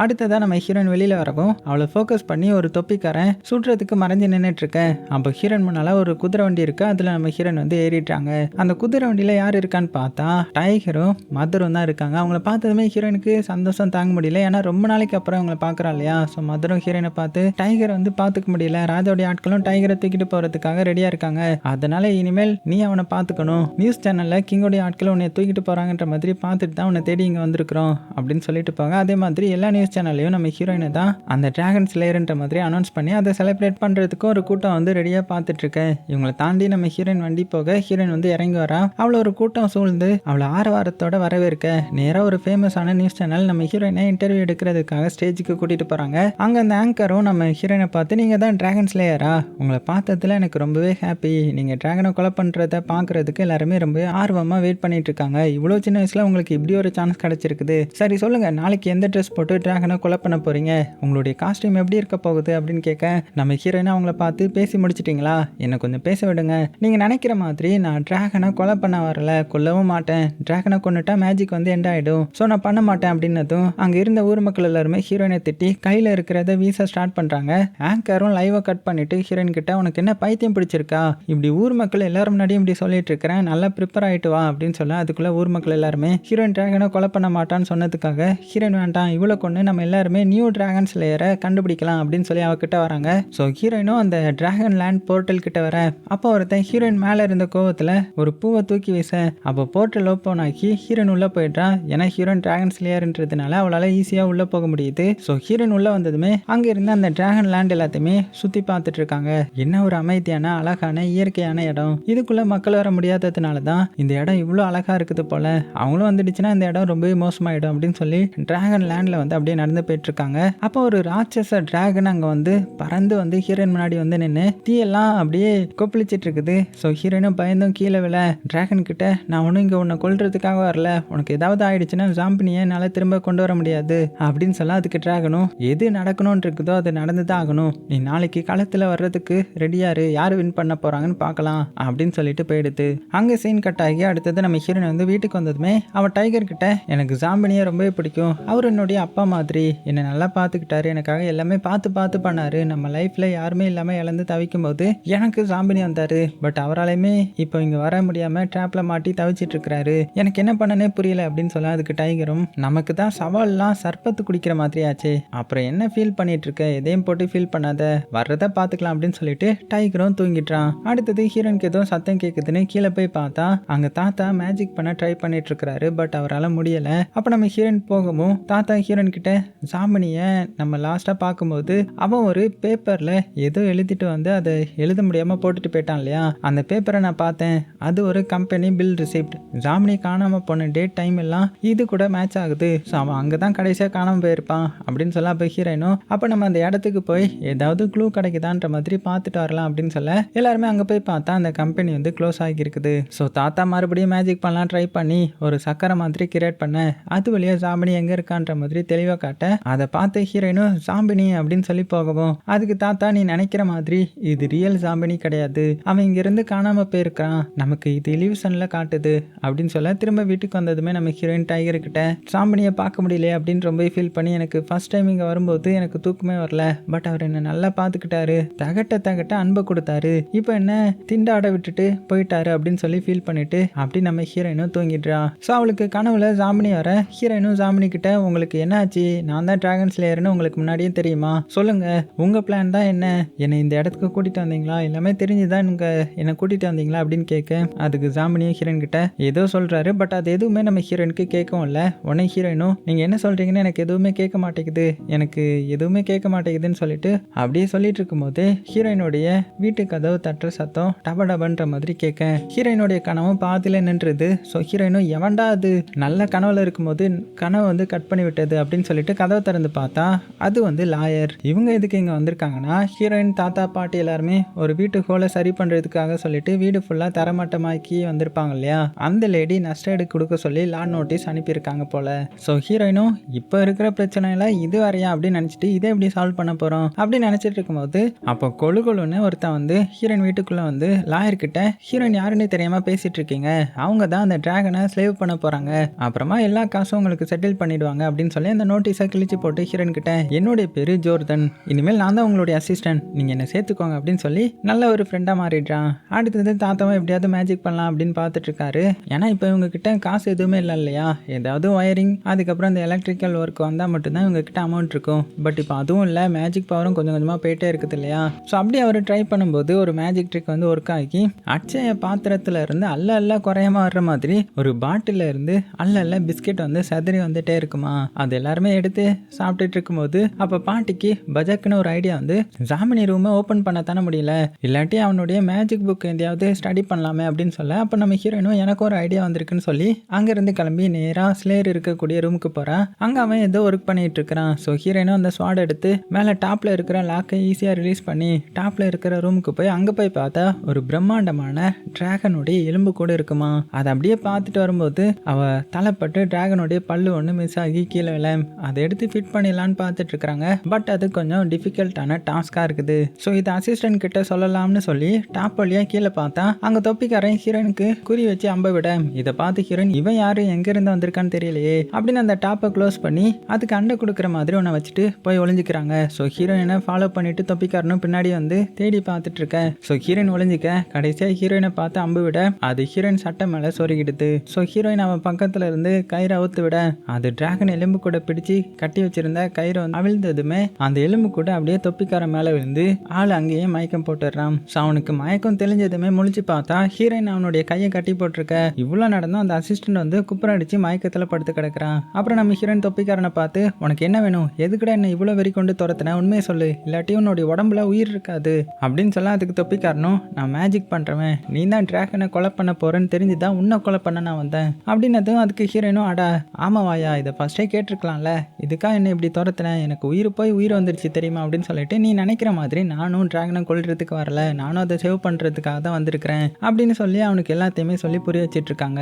அடுத்ததான் நம்ம ஹீரோயின் வெளியில் வரவும் அவளை ஃபோக்கஸ் பண்ணி ஒரு தொப்பிக்காரன் சுடுறதுக்கு மறைஞ்சு நின்றுட்டுருக்கேன். அப்போ ஹீரோயின் முன்னால் ஒரு குதிரை வண்டி இருக்கு, அதில் நம்ம ஹீரோயின் வந்து ஏறிட்டாங்க. அந்த குதிரை வண்டியில் யார் இருக்கான்னு பார்த்தா டைகரும் மதரும் தான் இருக்காங்க. அவங்கள பார்த்ததுமே ஹீரோயினுக்கு சந்தோஷம் தாங்க முடியல, ஏன்னா ரொம்ப நாளைக்கு அப்புறம் அவங்கள பார்க்குறா இல்லையா. ஸோ மதரும் ஹீரோயினை பார்த்து டைகரை வந்து பார்த்துக்க முடியல, ராஜாவுடைய ஆட்களும் டைகரை தூக்கிட்டு போகிறதுக்காக ரெடியாக இருக்காங்க, அதனால இனிமேல் நீ அவனை பார்த்துக்கணும், நியூஸ் சேனலில் கிங்கோடைய ஆட்களும் உன்னை தூக்கிட்டு போகிறாங்கன்ற மாதிரி பார்த்துட்டு தான் உன்னை தேடி இங்கே வந்திருக்கிறோம் அப்படின்னு சொல்லிட்டு போங்க. அதே மாதிரி எல்லா நியூஸ் சேனல்லையும் நம்ம ஹீரோயினை தான் அந்த டிராகன் ஸ்லேயர்ன்ற மாதிரி அனௌன்ஸ் பண்ணி அதை செலிப்ரேட் பண்ணுறதுக்கு ஒரு கூட்டம் வந்து ரெடியாக பார்த்துட்டு இருக்கு. இவங்களை தாண்டி நம்ம ஹீரோயின் வண்டி போக ஹீரோயின் வந்து இறங்கி வரா. அவளை ஒரு கூட்டம் சூழ்ந்து அவளை ஆரவாரத்தோட வரவேற்க நேராக ஒரு ஃபேமஸான நியூஸ் சேனல் நம்ம ஹீரோயினை இன்டர்வியூ எடுக்கிறதுக்காக ஸ்டேஜுக்கு கூட்டிட்டு போறாங்க. அங்கே அந்த ஆங்கரும் நம்ம ஹீரோயினை பார்த்து நீங்கள் தான் டிராகன் ஸ்லேயரா, உங்களை பார்த்ததுல எனக்கு ரொம்பவே ஹாப்பி, நீங்கள் டிராகனை கொலை பண்ணுறத பார்க்கறதுக்கு எல்லாருமே ரொம்ப ஆர்வமாக வெயிட் பண்ணிட்டு இருக்காங்க. இவ்வளோ சின்ன வயசுல உங்களுக்கு இப்படி ஒரு சான்ஸ் கிடைச்சிருக்குது. சரி சொல்லுங்க, நாளைக்கு எந்த ட்ரெஸ் போட்டு டிராகனை கொலை பண்ண போறீங்க, உங்களுடைய காஸ்டியூம் எப்படி இருக்க போகுது அப்படின்னு கேட்க நம்ம ஹீரோயினா அவங்கள பார்த்து பேசி முடிச்சிட்டிங்களா, என்னை கொஞ்சம் பேச விடுங்க, நீங்கள் நினைக்கிற மாதிரி நான் டிராகனை கொலை பண்ண வரல, கொல்லவும் மாட்டேன், டிராகனை கொண்டுட்டா மேஜிக் வந்து எண்ட் ஆகிடும், ஸோ நான் பண்ண மாட்டேன் அப்படின்னதும் அங்கே இருந்த ஊர் மக்கள் எல்லாருமே ஹீரோயினை திட்டி கையில் இருக்கிறத வீச ஸ்டார்ட் பண்ணுறாங்க. ஆங்கரும் லைவை கட் பண்ணிட்டு ஹீரோயின் கிட்ட உனக்கு என்ன பைத்தியம் பிடிச்சிருக்கா, இப்படி ஊர் மக்கள் எல்லாரும் முன்னாடியும் இப்படி சொல்லிட்டு இருக்கிறேன், நல்லா ப்ரிப்பேர் ஆகிட்டு வா அப்படின்னு சொல்ல அதுக்குள்ள ஊர் மக்கள் எல்லாருமே ஹீரோயின் டிராகனை கொலை பண்ண மாட்டான்னு சொன்னதுக்காக ஹீரோயின் வேண்டாம் இவ்வளோ கொண்டு நம்ம எல்லாருமே நியூ டிராகன் ஸ்லேயரை கண்டுபிடிக்கலாம் அப்படின்னு சொல்லி அவகிட்ட வராங்க. ஸோ ஹீரோயினும் அந்த டிராகன் லேண்ட் போர்ட்டல் கிட்ட வர அப்போ ஒருத்தன் ஹீரோயின் மேலே இருந்த கோவத்தில் ஒரு பூவை தூக்கி வீச அப்போ போர்ட்டல் ஓப்பன் ஆக்கி ஹீரோயின் உள்ளே போயிடுறான். ஏன்னா ஹீரோயின் டிராகன் ஸ்லேயர்ன்றதுனால அவளால் ஈஸியாக உள்ளே போக முடியுது. ஸோ ஹீரோயின் உள்ளே வந்ததுமே அங்கே இருந்த அந்த டிராகன் லேண்ட் எல்லாத்தையுமே சுற்றி பார்த்துட்டு இருக்காங்க. என்ன ஒரு அமைதியான அழகான இயற்கையான இடம், இதுக்குள்ளே மக்கள் வர முடியாததுனால தான் இந்த இடம் இவ்வளோ அழகாக இருக்குது போல, அவங்களும் வந்துடுச்சுன்னா இந்த இடம் ரொம்பவே மோசமாயிடும் அப்படின்னு சொல்லி டிராகன் லேண்டில் வந்து அப்படியே நடந்து போயிட்டு இருக்காங்க. அப்போ ஒரு ராட்சச டிராகன் அங்கே வந்து பறந்து வந்து ஹீரோயின் முன்னாடி வந்து நின்று தீயெல்லாம் அப்படியே கொப்பளிச்சிட்டு இருக்குது. ஸோ ஹீரோயினும் பயந்தும் கீழே விழ டிராகன் கிட்ட நான் ஒன்றும் இங்கே உன்னை கொல்றதுக்காக வரல, உனக்கு ஏதாவது ஆயிடுச்சுன்னா ஜாம்பினியை என்னால் திரும்ப கொண்டு வர முடியாது அப்படின்னு சொல்ல அதுக்கு டிராகனும் எது நடக்கணும்னு இருக்குதோ அது நடந்துதான் ஆகணும், நீ நாளைக்கு களத்தில் வர்றதுக்கு ரெடியாரு, யார் வின் பண்ண போறாங்கன்னு பார்க்கலாம் அப்படின்னு சொல்லிட்டு போயிடுது. அங்கே சீன் கட் ஆகி அடுத்தது நம்ம ஹீரோயின் வந்து வீட்டுக்கு வந்ததுமே அவன் டைகர் கிட்ட எனக்கு ஜாம்பினியை ரொம்பவே பிடிக்கும், அவர் என்னுடைய அப்பா மாதிரி என்னை நல்லா பார்த்துக்கிட்டாரு, எனக்காக எல்லாமே பார்த்து பார்த்து பண்ணாரு, நம்ம லைஃப்ல யாருமே இல்லாமல் இழந்து தவிக்கும் போது எனக்கு ஜாம்பினி வந்தாரு, பட் அவராலையுமே இப்போ இங்கே வர முடியாம ட்ராப்ல மாட்டி தவிச்சிட்டு இருக்கிறாரு, எனக்கு என்ன பண்ணனே புரியல அப்படின்னு சொல்ல அதுக்கு டைகரும் நமக்கு தான் சவால்லாம் சர்பத்து குடிக்கிற மாதிரி ஆச்சு, அப்புறம் என்ன ஃபீல் பண்ணிட்டு இருக்க, எதையும் போட்டு ஃபீல் பண்ணாத, வர்றத பார்த்துக்கலாம் அப்படின்னு சொல்லிட்டு டைகரும் தூங்கிட்டான். அடுத்தது ஹீரோனுக்கு எதுவும் சத்தம் கேட்குதுன்னு கீழே போய் பார்த்தா அங்க தாத்தா மேஜிக் பண்ண ட்ரை பண்ணிட்டு இருக்கிறாரு, பட் அவரால் முடியல. அப்போ நம்ம ஹீரோயின் போகவும் தாத்தா ஹீரோயின் கிட்ட ஜாம்பினியை நம்ம லாஸ்டா பார்க்கும்போது அவன் ஒரு பேப்பர்ல ஏதோ எழுதிட்டு வந்து அதை எழுத முடியாம போட்டுட்டு போயிட்டான் இல்லையா, அந்த பேப்பரை நான் பார்த்தேன், அது ஒரு கம்பெனி பில் ரிசிப்ட், ஜாமினி காணாம போன டேட் டைம் எல்லாம் இது கூட மேட்ச் ஆகுது, ஸோ அவன் அங்கதான் கடைசியா காணாம போயிருப்பான் அப்படின்னு சொல்ல அப்போ ஹீரோயினும் அப்போ நம்ம அந்த இடத்துக்கு போய் ஏதாவது க்ளூ கிடைக்குதான்ற மாதிரி பார்த்துட்டு வரலாம் அப்படின்னு சொல்ல எல்லாருமே அங்கே போய் பார்த்தா அந்த கம்பெனி வந்து க்ளோஸ் ஆகி இருக்குது. ஸோ தாத்தா மறுபடியும் மேஜிக் பண்ணலாம் ட்ரை பண்ணி ஒரு சக்கரை மாதிரி கிரியேட் பண்ண அது வழியா ஜாம்பினி எங்க இருக்கான்ற மாதிரி தெளிவாக காட்ட அதை பார்த்து ஹீரோயினும் ஜாம்பினி அப்படின்னு சொல்லி போகவும் அதுக்கு தாத்தா நீ நினைக்கிற மாதிரி இது ரியல் ஜாம்பினி கிடையாது, அவன் இங்கிருந்து காணாம போயிருக்கான், நமக்கு இது இலிவிஷன்ல காட்டுது அப்படின்னு சொல்ல திரும்ப வீட்டுக்கு வந்ததுமே நம்ம ஹீரோயின் டைகர் கிட்ட ஜாம்பினியை பார்க்க முடியல அப்படின்னு ரொம்ப ஃபீல் பண்ணி எனக்கு ஃபர்ஸ்ட் டைம் இங்கே வரும்போது எனக்கு தூக்கமே வரல, பட் அவர் என்ன நல்லா பார்த்துக்கிட்டாரு, தகட்ட அன்பை கொடுத்தாரு, இப்போ என்ன திண்டாட விட்டுட்டு போயிட்டாரு அப்படின்னு சொல்லி ஃபீல் பண்ணிட்டு அப்படி நம்ம ஹீரோயினும் தூங்கிடுறா. ஸோ அவளுக்கு கனவுல ஜாம்பினி வர ஹீரோயினும் ஜாம்பினி கிட்ட உங்களுக்கு என்ன ஆச்சு, நான் தான் டிராகன் ஸ்லேயர்னு உங்களுக்கு முன்னாடியே தெரியுமா, சொல்லுங்க உங்க பிளான் தான் என்ன, என்னை இந்த இடத்துக்கு கூட்டிட்டு வந்தீங்களா, எல்லாமே தெரிஞ்சுதான் நீங்க என்னை கூட்டிட்டு வந்தீங்களா அப்படின்னு கேட்க அதுக்கு ஜாம்பினியும் ஹீரோயின் கிட்ட ஏதோ சொல்றாரு, பட் அது எதுவுமே நம்ம ஹீரோயினுக்கு கேட்கவும் இல்லை. உடனே ஹீரோயினும் நீங்க என்ன சொல்றீங்கன்னு எனக்கு எதுவுமே கேட்க மாட்டேங்குது, எனக்கு எதுவுமே கேட்க மாட்டேங்குதுன்னு சொல்லிட்டு அப்படியே சொல்லிட்டு இருக்கும்போது ஹீரோயினுடைய வீட்டு கதவு தட்டுற சத்தம் டபடபன்ற மாதிரி கேட்க ஹீரோயினுடைய கனவும் பாதியில நின்றுது. ஸோ ஹீரோயினும் எவன்டா அது நல்ல கனவுல இருக்கும்போது கனவு வந்து கட் பண்ணி விட்டது அப்படின்னு சொல்லிட்டு கதவை திறந்து பார்த்தா அது வந்து லாயர். இவங்க எதுக்கு இங்க வந்திருக்காங்கன்னா ஹீரோயின் தாத்தா பாட்டி எல்லாருமே ஒரு வீட்டு ஹோலை சரி பண்றதுக்காக சொல்லிட்டு வீடு ஃபுல்லா தரமட்டமாக்கி வந்திருப்பாங்க இல்லையா, அந்த லேடி நஷ்டஈடு கொடுக்க சொல்லி லா நோட்டீஸ் அனுப்பியிருக்காங்க போல. ஸோ ஹீரோயினும் இப்போ இருக்கிற பிரச்சனையில இது வரையா அப்படின்னு நினைச்சிட்டு இதை எப்படி சால்வ் பண்ண போறோம் அப்படின்னு நினைச்சிட்டு இருக்கும்போது அப்போ கொழுன்னு ஒருத்தன் வந்து ஹீரோயின் வீட்டுக்குள்ள வந்து லாயர் கிட்ட ஹீரோயின் யாருன்னு தெரியாம பேசிட்டு இருக்கீங்க, அவங்க தான் அந்த டிராகனை ஸ்லேவ் பண்ண போறாங்க, அப்புறமா எல்லா காசும் உங்களுக்கு செட்டில் பண்ணிடுவாங்க அப்படின்னு சொல்லி அந்த நோட்டீஸை கிழிச்சு போட்டு ஹீரோயின் கிட்ட என்னுடைய பேரு ஜோர்தன், இனிமேல் நான் தான் உங்களுடைய அசிஸ்டன்ட், நீங்க என்ன சேர்த்துக்கோங்க அப்படின்னு சொல்லி நல்ல ஒரு ஃப்ரெண்டா மாறிடுறான். அடுத்தது தாத்தாவும் எப்படியாவது மேஜிக் பண்ணலாம் அப்படின்னு பார்த்துட்டு இருக்காரு. ஏன்னா இப்போ இவங்க கிட்ட காசு எதுவுமே இல்லை இல்லையா, ஏதாவது ஒயரிங் அதுக்கப்புறம் இந்த எலக்ட்ரிக்கல் ஒர்க் வந்தால் மட்டும்தான் இவங்க கிட்ட அமௌண்ட் இருக்கும், பட் இப்போ அதுவும் இல்லை, மேஜிக் பவரும் கொஞ்சம் கொஞ்சமாக போயிட்டே இருக்குது இல்லையா. ஸோ அப்படி அவர் ட்ரை பண்ணும்போது ஒரு மேஜிக் ட்ரிக் வந்து ஒர்க் ஆகி அச்சய பாத்திரத்துல இருந்து அல்ல குறையாம வர்ற மாதிரி ஒரு பாட்டில இருந்து அல்ல பிஸ்கெட் வந்து சதறி வந்துட்டே இருக்குமா, அது எல்லாருமே எல்லாத்தையுமே எடுத்து சாப்பிட்டுட்டு இருக்கும்போது அப்ப பாட்டிக்கு பஜக்குன்னு ஒரு ஐடியா வந்து, ஜாமினி ரூமை ஓப்பன் பண்ண தானே முடியல, இல்லாட்டி அவனுடைய மேஜிக் புக் எதையாவது ஸ்டடி பண்ணலாமே அப்படின்னு சொல்ல, அப்ப நம்ம ஹீரோயினும் எனக்கு ஒரு ஐடியா வந்திருக்குன்னு சொல்லி அங்கிருந்து கிளம்பி நேரா ஸ்லேயர் இருக்கக்கூடிய ரூமுக்கு போறான். அங்க அவன் ஏதோ ஒர்க் பண்ணிட்டு இருக்கிறான். ஸோ ஹீரோயினும் அந்த ஸ்வாட் எடுத்து மேல டாப்ல இருக்கிற லாக்கை ஈஸியா ரிலீஸ் பண்ணி டாப்ல இருக்கிற ரூமுக்கு போய் அங்க போய் பார்த்தா ஒரு பிரம்மாண்டமான டிராகனுடைய எலும்பு கூட இருக்குமா. அதை அப்படியே பார்த்துட்டு வரும்போது அவ தலைப்பட்டு டிராகனுடைய பல்லு ஒன்று மிஸ் ஆகி கீழே விழ அதை எடுத்து ஃபிட் பண்ணிடலான்னு பார்த்துட்டு இருக்கிறாங்க. பட் அது கொஞ்சம் டிஃபிகல்ட்டான டாஸ்கா இருக்குது. ஸோ இது அசிஸ்டன்ட் கிட்ட சொல்லலாம்னு சொல்லி டாப் வழியா கீழே பார்த்தா அங்க தொப்பிக்காரன் ஹீரோனுக்கு குறி வச்சு அம்ப விட, இதை பார்த்து ஹீரோயின் இவன் யாரு எங்க இருந்து வந்திருக்கான்னு தெரியலையே அப்படின்னு அந்த டாப்பை க்ளோஸ் பண்ணி அதுக்கு அண்டை கொடுக்குற மாதிரி ஒன்று வச்சுட்டு போய் ஒளிஞ்சிக்கிறாங்க. ஸோ ஹீரோயினை ஃபாலோ பண்ணிட்டு தொப்பிக்காரனும் பின்னாடி வந்து தேடி பார்த்துட்டு இருக்க. ஸோ ஹீரோயின் ஒளிஞ்சிக்க கடைசியா ஹீரோயினை பார்த்து அம்பு விட அது ஹீரோயின் சட்டை மேல சொருகிடுது. ஸோ ஹீரோயின் அவன் பக்கத்துல இருந்து கயிறை அவுத்து விட அது டிராகன் எலும்பு கூட பிடிச்சு கட்டி வச்சிருந்த கயிறு அவிழ்ந்ததுமே அந்த எலும்பு கூட அப்படியே தொப்பிக்காரன் மேல விழுந்து ஆள் அங்கேயே மயக்கம் போட்டுடுறான். ஸோ அவனுக்கு மயக்கம் தெளிஞ்சதுமே முழிச்சு பார்த்தா ஹீரோயின் அவனுடைய கையை கட்டி போட்டிருக்க. இவ்வளவு நடந்தும் அந்த அசிஸ்டன்ட் வந்து குப்புற அடிச்சு மயக்கத்துல படுத்து கிடக்குறான். அப்புறம் நம்ம ஹீரோயின் தொப்பிக்காரனை பார்த்து, உனக்கு என்ன வேணும், எதுக்குடா என்ன இவ்வளவு வெறி கொண்டு துரத்துன, உண்மையை சொல்லு, இல்லாட்டி உன்னுடைய உடம்புல உயிர் இருக்காது அப்படின்னு சொல்ல அதுக்கு தொப்பிக்காரனும், நான் மேஜிக் பண்றவன், நீ தான் டிராகனை கொலை பண்ண போறேன்னு தெரிஞ்சுதான் உன்னை கொலை பண்ண நான் வந்தேன் அப்படின்னதும் அதுக்கு ஹீரோயினும், அடா ஆமாவாயா, இதை ஃபர்ஸ்டே கேட்டிருக்கலாம்ல, இதுக்கா என்ன இப்படி துரத்துனேன், எனக்கு உயிர் போய் உயிர் வந்துருச்சு தெரியுமா அப்படின்னு சொல்லிட்டு, நீ நினைக்கிற மாதிரி நானும் டிராகனை கொல்றதுக்கு வரல, நானும் அதை சேவ் பண்றதுக்காக தான் வந்திருக்கிறேன் அப்படின்னு சொல்லி அவனுக்கு எல்லாத்தையுமே சொல்லி புரிய வச்சிட்டு இருக்காங்க.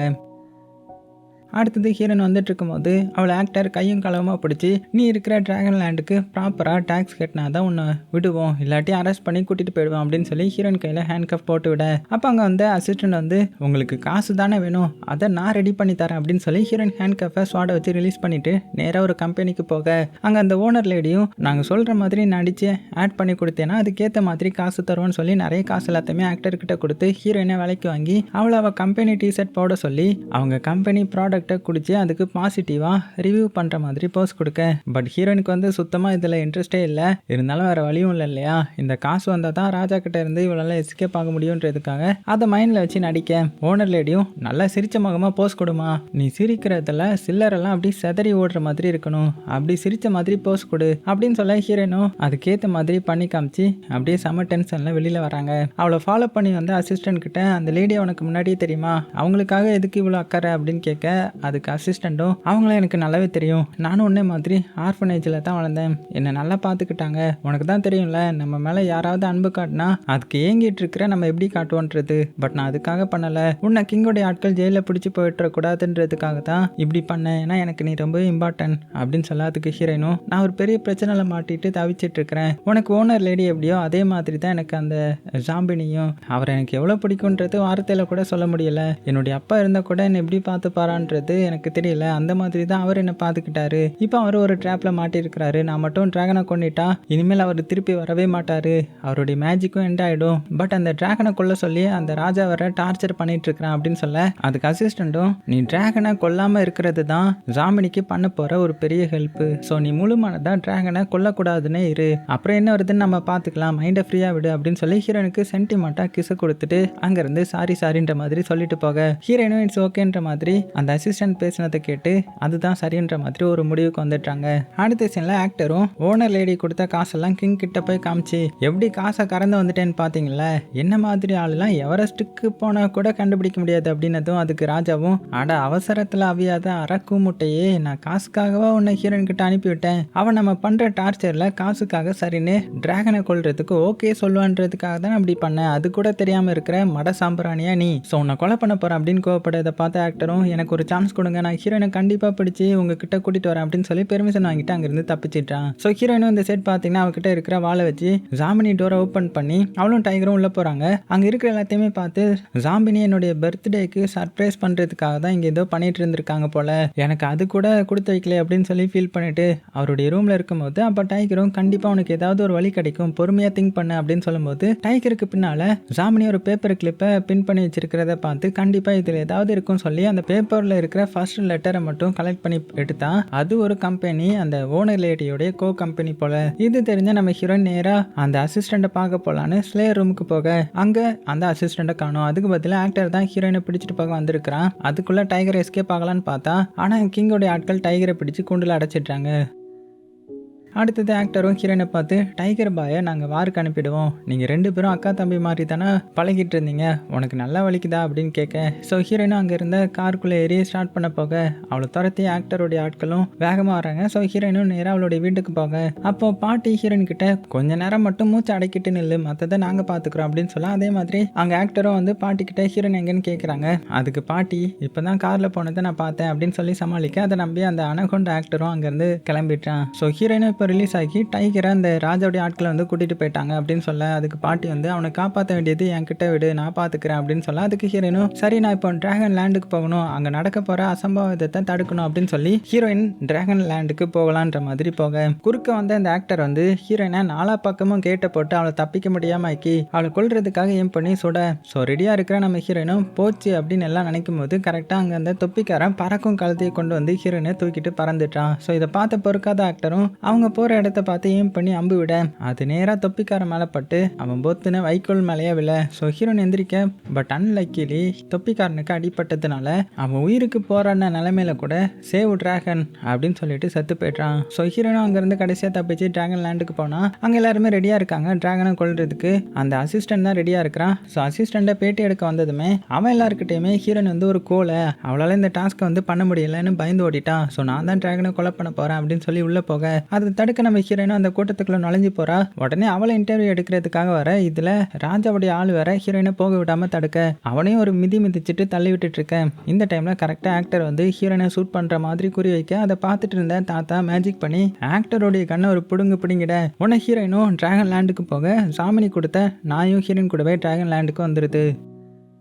அடுத்தது ஹீரோயின் வந்துட்டு இருக்கும்போது அவளை ஆக்டர் கையும் களவுமா பிடிச்சி, நீ இருக்கிற டிராகன் லேண்டுக்கு ப்ராப்பராக டேக்ஸ் கட்டினா தான் உன்னை விடுவோம், இல்லாட்டி அரெஸ்ட் பண்ணி கூட்டிட்டு போயிடுவோம் அப்படின்னு சொல்லி ஹீரோயின் கையில் ஹேண்ட் கப் போட்டு விட, அப்போ அங்கே வந்து அசிஸ்டன்ட் வந்து, உங்களுக்கு காசு தானே வேணும், அதை நான் ரெடி பண்ணி தரேன் அப்படின்னு சொல்லி ஹீரோயின் ஹேண்ட் கப்பை ஸ்வாடை வச்சு ரிலீஸ் பண்ணிட்டு நேராக ஒரு கம்பெனிக்கு போக, அங்கே அந்த ஓனர் லேடியும் நாங்கள் சொல்கிற மாதிரி நடிச்சு ஆட் பண்ணி கொடுத்தேன்னா அதுக்கேற்ற மாதிரி காசு தருவோன்னு சொல்லி நிறைய காசு எல்லாத்தையுமே ஆக்டர்கிட்ட கொடுத்து ஹீரோயினை விலைக்கு வாங்கி அவளை அவள் கம்பெனி டிஷர்ட் போட சொல்லி அவங்க கம்பெனி ப்ராடக்ட் குடிச்சு அதுக்கு பாசிட்டிவா ரிவ்யூ பண்ற மாதிரி போஸ்ட் கொடுக்க. பட் ஹீரோயினுக்கு வந்து சுத்தமா இதுல இன்ட்ரெஸ்டே இல்லை. இருந்தாலும் வேற வழியும் இல்லை இல்லையா, இந்த காசு வந்தா தான் ராஜா கிட்ட இருந்து இவளால எஸ்கேப் ஆக முடியும்ன்றதுக்காக அதை மைண்ட்ல வச்சு நடிக்க, ஓனர் லேடியும் நல்லா சிரிச்ச முகமா போஸ்ட் கொடுமா, நீ சிரிக்கிறதுல சில்லரெல்லாம் அப்படி செதறி ஓடுற மாதிரி இருக்கணும், அப்படி சிரிச்ச மாதிரி போஸ்ட் கொடு அப்படின்னு சொல்ல ஹீரோயினும் அதுக்கேற்ற மாதிரி பண்ணி காமிச்சு அப்படியே செம டென்ஷன்ல வெளியில வராங்க. அவளை ஃபாலோ பண்ணி வந்து அசிஸ்டன்ட் கிட்ட, அந்த லேடி அவனுக்கு முன்னாடியே தெரியுமா, அவங்களுக்காக எதுக்கு இவ்வளோ அக்கறை அப்படின்னு கேட்க, அதுக்கு அசிஸ்டண்ட்டும் அவங்கள எனக்கு நல்லாவே தெரியும், நானும் உன்னே மாதிரி ஆர்ஃபனேஜில் தான் வளர்ந்தேன், என்னை நல்லா பார்த்துக்கிட்டாங்க, உனக்கு தான் தெரியும்ல நம்ம மேலே யாராவது அன்பு காட்டினா அதுக்கு ஏங்கிட்டு இருக்கிற நம்ம எப்படி காட்டுவோன்றது, பட் நான் அதுக்காக பண்ணலை, உன்னை கிங்கோடைய ஆட்கள் ஜெயிலில் பிடிச்சி போயிட்டுறக்கூடாதுன்றதுக்காக தான் இப்படி பண்ணேன், ஏன்னா எனக்கு நீ ரொம்ப இம்பார்ட்டன்ட் அப்படின்னு சொல்ல அதுக்கு ஹீரோயினும், நான் ஒரு பெரிய பிரச்சனையில் மாட்டிட்டு தவிச்சிட்டு இருக்கிறேன், உனக்கு ஓனர் லேடி எப்படியோ அதே மாதிரி தான் எனக்கு அந்த ஜாம்பினியும், அவர் எனக்கு எவ்வளோ பிடிக்குன்றது வார்த்தையில் கூட சொல்ல முடியல, என்னுடைய அப்பா இருந்தால் கூட என்னை எப்படி பார்த்து பாரான்றது எனக்கு தெரியல, அந்த மாதிரி தான் அவர் என்ன பார்த்துக்கிட்டாரு, இப்போ அவர் ஒரு ட்ராப்ல மாட்டிருக்கிறாரு, நான் மட்டும் டிராகனை கொண்டுட்டா இனிமேல் அவர் திருப்பி வரவே மாட்டாரு, அவருடைய மேஜிக்கும் எண்ட் ஆயிடும், பட் அந்த டிராகனை கொல்ல சொல்லி அந்த ராஜா வர டார்ச்சர் பண்ணிட்டு இருக்கிறான் அப்படின்னு சொல்ல அதுக்கு அசிஸ்டண்ட்டும், நீ டிராகனை கொல்லாம இருக்கிறது தான் ஜாமினிக்கு பண்ண போற ஒரு பெரிய ஹெல்ப், ஸோ நீ முழுமானதா டிராகனை கொல்லக்கூடாதுன்னே இரு, அப்புறம் என்ன வருதுன்னு நம்ம பார்த்துக்கலாம், மைண்டை ஃப்ரீயா விடு அப்படின்னு சொல்லி ஹீரோனுக்கு சென்டிமெண்டா கிஸ் கொடுத்துட்டு அங்கிருந்து சாரின்ற மாதிரி சொல்லிட்டு போக, ஹீரோயினும் இட்ஸ் ஓகேன்ற மாதிரி அந்த அசிஸ்டன்ட் பேசினதை கேட்டு அதுதான் சரின்ற மாதிரி ஒரு முடிவுக்கு வந்துட்டாங்க. அடுத்த சீன்ல ஆக்டரும் ஓனர் லேடி கொடுத்த காசெல்லாம் கிங் கிட்ட போய் காமிச்சு, எப்படி காசை கறந்து வந்துட்டேன்னு பாத்தீங்களா, என்ன மாதிரி ஆளுலாம் எவரெஸ்டுக்கு போனா கூட கண்டுபிடிக்க முடியாது அப்படின்னதும் அதுக்கு ராஜாவும், அட அவசரத்துல அவியாத அரக்கு முட்டையே, நான் காசுக்காகவா உன்னை ஹீரோயின் கிட்ட அனுப்பிவிட்டேன், அவன் நம்ம பண்ற டார்ச்சர்ல காசுக்காக சரின்னு டிராகனை கொல்றதுக்கு ஓகே சொல்லுவான்றதுக்காக தான் அப்படி பண்ணேன், அது கூட தெரியாம இருக்கிற மட சாம்பிராணியா நீ, ஸோ உன்னை கொலை பண்ண போற அப்படின்னு கோவப்பட்டதை பார்த்த ஆக்டரும், எனக்கு ஒரு சான்ஸ் கொடுங்க, நான் ஹீரோயினை கண்டிப்பா பிடிச்சி உங்ககிட்ட கூட்டிட்டு வரேன் அப்படின்னு சொல்லி பெர்மிஷன் வாங்கிட்டு அங்கிருந்து தப்பிச்சிட்டான். ஸோ ஹீரோயினும் இந்த செட் பார்த்தீங்கன்னா அவகிட்ட இருக்கிற வாழை வச்சு ஜாமினி டோரை ஓப்பன் பண்ணி அவளும் டைகரும் உள்ள போறாங்க. அங்க இருக்கிற எல்லாத்தையுமே பார்த்து, ஜாம்பினி என்னுடைய பர்த்டேக்கு சர்ப்ரைஸ் பண்றதுக்காக தான் இங்க ஏதோ பண்ணிட்டு இருந்திருக்காங்க போல, எனக்கு அது கூட கொடுத்து வைக்கல அப்படின்னு சொல்லி ஃபீல் பண்ணிட்டு அவருடைய ரூம்ல இருக்கும்போது, அப்ப டைகரும் கண்டிப்பா உனக்கு ஏதாவது ஒரு வழி கிடைக்கும், பொறுமையா திங்க் பண்ணு அப்படின்னு சொல்லும்போது, டைகருக்கு பின்னால ஜாமினி ஒரு பேப்பர் கிளிப்பை பின் பண்ணி வச்சிருக்கிறத பார்த்து, கண்டிப்பா இதுல ஏதாவது இருக்கும்னு சொல்லி அந்த பேப்பர்ல இருக்கிற ஃபர்ஸ்ட் லெட்டரை மட்டும் கலெக்ட் பண்ணி எடுத்தா அது ஒரு கம்பெனி, அந்த ஓனர் லேடியோடைய கோ கம்பெனி போல. இது தெரிஞ்ச நம்ம ஹீரோயின் நேரா அந்த அசிஸ்டண்ட்டை பார்க்க போலான்னு ஸ்லேயர் ரூமுக்கு போக அங்க அந்த அசிஸ்டண்ட்டை காணும். அதுக்கு பதிலா ஆக்டர் தான் ஹீரோயினை பிடிச்சிட்டு போக வந்திருக்கிறான். அதுக்குள்ள டைகர் எஸ்கேப் ஆகலான்னு பார்த்தா ஆனா கிங்கோடைய ஆட்கள் டைகரை பிடிச்சு கூண்டுல அடைச்சிடுறாங்க. அடுத்தது ஆக்டரும் ஹீரோயினை பார்த்து, டைகர் பாயை நாங்கள் வாருக்கு அனுப்பிடுவோம், நீங்கள் 2 பேரும் அக்கா தம்பி மாதிரி தானே பழகிட்டு இருந்தீங்க, உனக்கு நல்லா வலிக்குதா அப்படின்னு கேட்க, ஸோ ஹீரோயினும் அங்கே இருந்த காருக்குள்ளே ஏறி ஸ்டார்ட் பண்ண போக அவளை துரத்தி ஆக்டருடைய ஆட்களும் வேகமாக வராங்க. ஸோ ஹீரோயினும் நேராக அவளுடைய வீட்டுக்கு போக அப்போ பாட்டி ஹீரோயின் கிட்ட கொஞ்ச நேரம் மட்டும் மூச்சு அடைக்கிட்டு நில்லு, மற்றதை நாங்கள் பார்த்துக்குறோம் அப்படின்னு சொல்ல, அதே மாதிரி அங்கே ஆக்டரும் வந்து பாட்டிக்கிட்ட ஹீரோயின் எங்கன்னு கேட்குறாங்க. அதுக்கு பாட்டி இப்போ தான் காரில் போனதை நான் பார்த்தேன் அப்படின்னு சொல்லி சமாளிக்க, அதை நம்பி அந்த அனகொண்ட ஆக்டரும் அங்கேருந்து கிளம்பிட்டான். ஸோ ஹீரோயினும் இப்போ ரிலீஸ் ஆகி டைகரை அந்த ராஜாவுடைய ஆட்களை வந்து கூட்டிட்டு போயிட்டாங்க அப்படின்னு சொல்ல, அதுக்கு பாட்டி வந்து அவனை காப்பாற்ற வேண்டியது என்கிட்ட விடு, நான் பார்த்துக்கிறேன் அப்படின்னு சொல்ல, அதுக்கு ஹீரோயினும் சரி நான் இப்போ டிராகன் லேண்டுக்கு போகணும், அங்கே நடக்க போகிற அசம்பாவிதத்தை தடுக்கணும் அப்படின்னு சொல்லி ஹீரோயின் டிராகன் லேண்டுக்கு போகலான்ற மாதிரி போக குறுக்க வந்த அந்த ஆக்டர் வந்து ஹீரோயினை நாலா பக்கமும் கேட்டை போட்டு அவளை தப்பிக்க முடியாம ஆக்கி அவளை கொல்றதுக்காக ஏம் பண்ணி சுட, ஸோ ரெடியாக இருக்கிற நம்ம ஹீரோயினும் போச்சு அப்படின்னு எல்லாம் நினைக்கும் போது கரெக்டாக அங்கே அந்த தொப்பிக்காரன் பறக்கும் கழுத்தையை கொண்டு வந்து ஹீரோயினை தூக்கிட்டு பறந்துட்டான். ஸோ இதை பார்த்த பொறுக்காத ஆக்டரும் அவங்க போகிற இடத்த பார்த்து ஏம் பண்ணி அம்பு விட அது நேராக தொப்பிக்காரன் மேலே பட்டு அவன் போத்துன வைக்கோல் மேலேயே விழ. ஸோ ஹீரோன் எந்திரிக்க பட் அன்லக்கிலி தொப்பிக்காரனுக்கு அடிப்பட்டதுனால அவன் உயிருக்கு போராடின நிலைமையில கூட சேவ் டிராகன் அப்படின்னு சொல்லிட்டு செத்து போய்ட்றான். ஸோ ஹீரோனும் அங்கேருந்து கடைசியாக தப்பிச்சு டிராகன் லேண்டுக்கு போனால் அங்கே எல்லாருமே ரெடியாக இருக்காங்க டிராகனை கொல்றதுக்கு. அந்த அசிஸ்டன்ட் தான் ரெடியாக இருக்கிறான். ஸோ அசிஸ்டண்ட்டை பேட்டி எடுக்க வந்ததுமே அவன் எல்லாருக்கிட்டையுமே ஹீரோன் வந்து ஒரு கோலை அவளால் இந்த டாஸ்க்கை வந்து பண்ண முடியலன்னு பயந்து ஓடிட்டான். ஸோ நான் தான் டிராகனை கொலை பண்ண போகிறேன் அப்படின்னு சொல்லி உள்ளே போக அதை தடுக்க நம்ம ஹீரோயினும் அந்த கூட்டத்துக்குள்ள நுழைஞ்சு போறா. உடனே அவளை இன்டர்வியூ எடுக்கிறதுக்காக வர இதுல ராஜாவுடைய ஆள் வேற ஹீரோயினை போக விடாம தடுக்க அவனையும் ஒரு மிதிச்சிட்டு தள்ளி விட்டுட்டு இருக்கேன். இந்த டைம்ல கரெக்டா ஆக்டர் வந்து ஹீரோயினை ஷூட் பண்ற மாதிரி குறி வைக்க அதை பார்த்துட்டு இருந்த தாத்தா மேஜிக் பண்ணி ஆக்டருடைய கண்ணை ஒரு பிடுங்கிட உடனே ஹீரோயினும் டிராகன் லேண்டுக்கு போக சாமினி கொடுத்த நாயும் ஹீரோயின் கூடவே டிராகன் லேண்டுக்கு வந்துருது.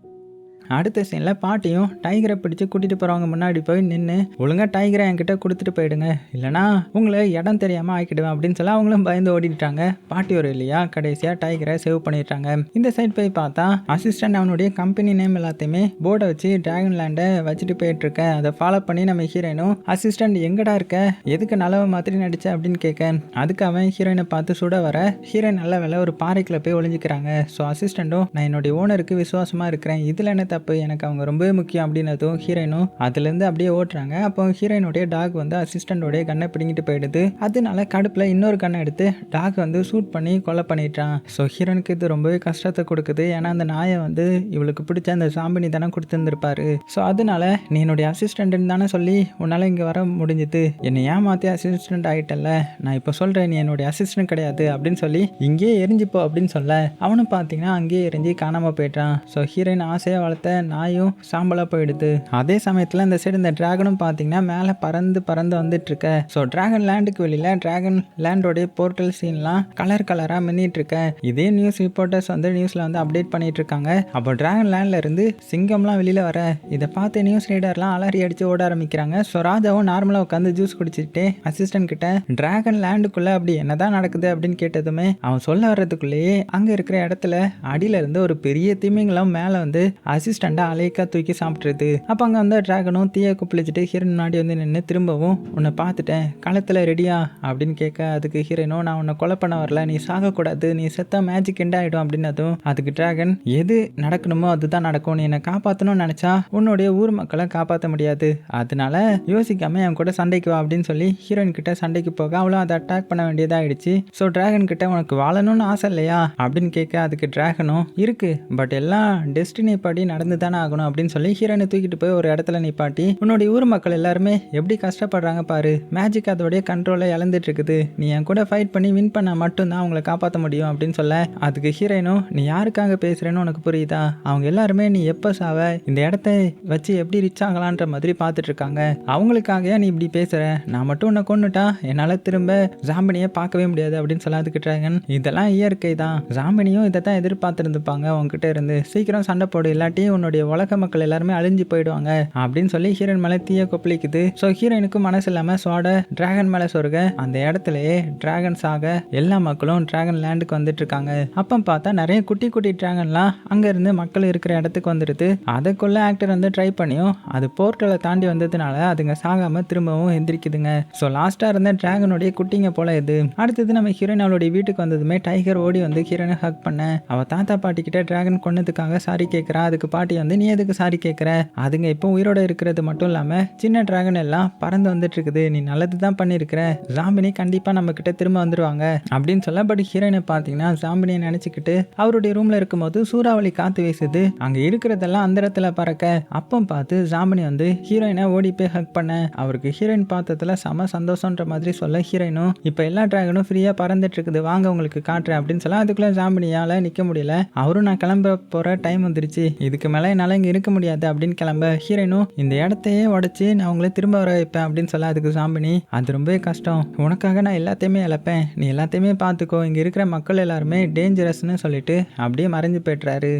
அடுத்த சீனில் பாட்டியும் டைகரை பிடிச்சி கூட்டிகிட்டு போகிறவங்க முன்னாடி போய் நின்று ஒழுங்காக டைகரை என்கிட்ட கொடுத்துட்டு போயிடுங்க, இல்லைனா உங்களை இடம் தெரியாமல் ஆக்கிடுவேன் அப்படின்னு சொல்லி அவங்களும் பயந்து ஓடிட்டாங்க. பாட்டி ஒரு இல்லையா கடைசியாக டைகரை சேவ் பண்ணிட்டாங்க. இந்த சைட் போய் பார்த்தா அசிஸ்டன்ட் அவனுடைய கம்பெனி நேம் எல்லாத்தையுமே போர்டை வச்சு டிராகன் லேண்டை வச்சுட்டு போயிட்டு இருக்க. அதை ஃபாலோ பண்ணி நம்ம ஹீரோயினும் அசிஸ்டன்ட் எங்கடா இருக்க, எதுக்கு நல்லவ மாதிரி நடிச்ச அப்படின்னு கேட்க அதுக்கு அவன் ஹீரோயினை பார்த்து சுட வர ஹீரோயின் நல்ல வேலை ஒரு பாறைக்குள்ள போய் ஒளிஞ்சிக்கிறாங்க. ஸோ அசிஸ்டண்ட்டும் நான் என்னுடைய ஓனருக்கு விசுவாசமாக இருக்கிறேன், இதில் என்ன தப்பு, எனக்கு அவங்க ரொம்பவே முக்கியம் அப்படின்னதும் ஹீரோயினும் அதுலேருந்து அப்படியே ஓட்டுறாங்க. அப்போ ஹீரோயினுடைய டாக் வந்து அசிஸ்டண்டோடைய கண்ணை பிடிங்கிட்டு போயிடுது. அதனால கடுப்பில் இன்னொரு கண்ணை எடுத்து டாக் வந்து ஷூட் பண்ணி கொலை பண்ணிட்டான். ஸோ ஹீரோனுக்கு இது ரொம்பவே கஷ்டத்தை கொடுக்குது. ஏன்னா அந்த நாயை வந்து இவளுக்கு பிடிச்ச அந்த சாம்பினி தானே கொடுத்துருந்துருப்பாரு. ஸோ அதனால நீ என்னுடைய அசிஸ்டண்ட்னு தானே சொல்லி உன்னால் இங்கே வர முடிஞ்சுது, என்னை ஏமாற்றி அசிஸ்டண்ட் ஆகிட்டல, நான் இப்போ சொல்கிறேன் நீ என்னுடைய அசிஸ்டன்ட் கிடையாது அப்படின்னு சொல்லி இங்கேயே எரிஞ்சுப்போ அப்படின்னு சொல்ல அவனும் பார்த்தீங்கன்னா அங்கேயே எரிஞ்சு காணாமல் போயிட்டான். ஸோ ஹீரோயின் ஆசையாக வளர்த்த நாயும் சாம்பலாக போயிடுது. அதே சமயத்தில் இந்த சைடு இந்த டிராகனும் பார்த்தீங்கன்னா மேலே பறந்து வந்துட்டு இருக்க. ஸோ டிராகன் லேண்டுக்கு வெளியில் டிராகன் லேண்டோடைய போர்ட்டல் சீன்லாம் கலராக மின்னிட்டு இருக்க. இதே நியூஸ் ரிப்போர்ட்டர்ஸ் வந்து நியூஸில் வந்து அப்டேட் பண்ணிட்டு இருக்காங்க. அப்போ டிராகன் லேண்ட்ல இருந்து சிங்கம்லாம் வெளியில் வர இதை பார்த்து நியூஸ் ரீடர்லாம் அலறி அடிச்சு ஓட ஆரம்பிக்கிறாங்க. ஸோ ராஜாவும் நார்மலாக உட்காந்து ஜூஸ் குடிச்சிட்டு அசிஸ்டன்ட் கிட்ட டிராகன் லேண்டுக்குள்ள அப்படி என்னதான் நடக்குது அப்படின்னு கேட்டதுமே அவன் சொல்ல வர்றதுக்குள்ளேயே அங்கே இருக்கிற இடத்துல அடியில இருந்து ஒரு பெரிய திமிங்கலம் மேலே வந்து அசிஸ்டண்டா அலைக்கா தூக்கி சாப்பிட்றது. அப்போ அங்கே வந்து டிராகனும் தீயை குப்பிளிச்சுட்டு ஹீரோயின் முன்னாடி வந்து நின்று திரும்பவும் உன்னை பார்த்துட்டேன் களத்தில் ரெடியா அப்படின்னு கேட்க அதுக்கு ஹீரோயினும் நான் உன்னை கொலை பண்ண வரல, நீ சாகக்கூடாது, நீ செத்தா மேஜிக் எண்ட் ஆகிடும் அப்படின்னதும் அதுக்கு டிராகன் எது நடக்கணுமோ அதுதான் நடக்கும், நீ என்னை காப்பாற்றணும்னு நினச்சா உன்னுடைய ஊர் மக்களை காப்பாற்ற முடியாது, அதனால யோசிக்காம என் கூட சண்டைக்கு வா அப்படின்னு சொல்லி ஹீரோயின் கிட்ட சண்டைக்கு போக அவளும் அதை அட்டாக் பண்ண வேண்டியதாகிடுச்சு. ஸோ டிராகன் கிட்ட உனக்கு வாழணும்னு ஆசை இல்லையா அப்படின்னு கேட்க அதுக்கு டிராகனும் இருக்கு, பட் எல்லாம் டெஸ்டினி படி நடந்து தானே ஆகணும் அப்படின்னு சொல்லி ஹீரோனை தூக்கிட்டு போய் ஒரு இடத்துல நிப்பாட்டி உன்னுடைய ஊர் மக்கள் எல்லாருமே எப்படி கஷ்டப்படுறாங்க பாரு, மேஜிக் அதோடைய கண்ட்ரோலை இழந்துட்டு இருக்குது, நீ என் கூட ஃபைட் பண்ணி வின் பண்ண மட்டும்தான் அவங்கள காப்பாற்ற முடியும் அப்படின்னு சொல்ல அதுக்கு ஹீரோயினும் நீ யாருக்காக பேசுறேன்னு உனக்கு புரியுதா, அவங்க எல்லாருமே நீ எப்போ சாவ இந்த இடத்த வச்சு எப்படி ரிச் ஆகலான்ற மாதிரி பார்த்துட்டு இருக்காங்க, அவங்களுக்காக நீ இப்படி பேசுற, நான் மட்டும் உன்னை கொண்டுட்டா என்னால் திரும்ப ஜாம்பினியை பார்க்கவே முடியாது அப்படின்னு சொல்ல அதுக்கு டிராகன் இதெல்லாம் இயற்கை தான், ஜாம்பினியும் இதை தான் எதிர்பார்த்துருந்துப்பாங்க உங்ககிட்ட இருந்து, சீக்கிரம் சண்டை போடு இல்லாட்டி உன்னுடைய உலக மக்கள் எல்லாருமே அழிஞ்சு போயிடுவாங்க அப்படின்னு சொல்லி ஹீரோயின் மேலே தீய கொப்பளிக்குது. ஸோ ஹீரோயினுக்கும் மனசு இல்லாமல் சோட டிராகன் மேலே சொருக அந்த இடத்துலயே டிராகன் சாக எல்லா மக்களும் டிராகன் லேண்டுக்கு வந்துட்டு இருக்காங்க. அப்போ பார்த்தா நிறைய குட்டி குட்டி டிராகன்லாம் அங்கேருந்து மக்கள் இருக்கிற இடத்துக்கு வந்துடுது. அதுக்குள்ள ஆக்டர் வந்து ட்ரை பண்ணியும் அது போர்ட்டலை தாண்டி வந்ததுனால அதுங்க சாகாமல் திரும்பவும் எந்திரிக்குதுங்க. ஸோ லாஸ்ட்டாக இருந்த டிராகனுடைய குட்டிங்க போல இது. அடுத்தது நம்ம ஹீரோயின் அவளுடைய வீட்டுக்கு வந்ததுமே டைகர் ஓடி வந்து ஹீரோயினை ஹக் பண்ண அவள் தாத்தா பாட்டி கிட்ட டிராகன் கொன்னதுக்காக சாரி கேட்குறா. அதுக்கு பாட்டி வந்து நீ எதுக்கு சாரி கேட்குற, அதுங்க இப்போ உயிரோட இருக்கிறது மட்டும் இல்லாமல் சின்ன டிராகன் எல்லாம் பறந்து வந்துட்டு இருக்குது, நீ நல்லது தான் பண்ணியிருக்கிற, ஜாம்பினி கண்டிப்பாக நம்ம கிட்ட திரும்ப வந்துடுவாங்க அப்படின்னு சொல்ல. பட் ஹீரோயினை பார்த்தீங்கன்னா ஜாம்பினியை நினச்சிக்கிட்டு அவருடைய ரூமில் இருக்கும்போது சூறாவளி காற்று வீசுது, அங்கே இருக்கிறதெல்லாம் அந்த இடத்துல பறக்க. அப்போ பார்த்து ஜாம்பினி வந்து ஹீரோயினை ஓடி போய் ஹக் பண்ண அவருக்கு ஹீரோயின் பார்த்ததுல செம சந்தோஷன்ற மாதிரி சொல்ல ஹீரோயினும் இப்போ எல்லா டிராகனும் ஃப்ரீயாக பறந்துட்டு இருக்குது, வாங்க உங்களுக்கு காட்டுறேன் அப்படின்னு சொல்ல. அதுக்குள்ள ஜாம்பினியால் நிற்க முடியல. அவரும் நான் கிளம்ப போகிற டைம் வந்துருச்சு, இதுக்கு மேலே என்னால் இங்கே இருக்க முடியாது அப்படின்னு கிளம்ப ஹீரோயினும் இந்த இடத்தையே உடச்சி நான் அவங்கள திரும்ப வர வைப்பேன் அப்படின்னு சொல்ல. அதுக்கு ஜாம்பினி அது ரொம்பவே கஷ்டம், உனக்காக நான் எல்லாத்தையுமே இழப்பேன், நீ எல்லாத்தையுமே பார்த்துக்கோ, இங்கே இருக்கிற மக்கள் எல்லாருமே டேஞ்சரஸ்ன்னு சொல்லிட்டு அப்படியே மறைஞ்சு போய்ட்றாரு.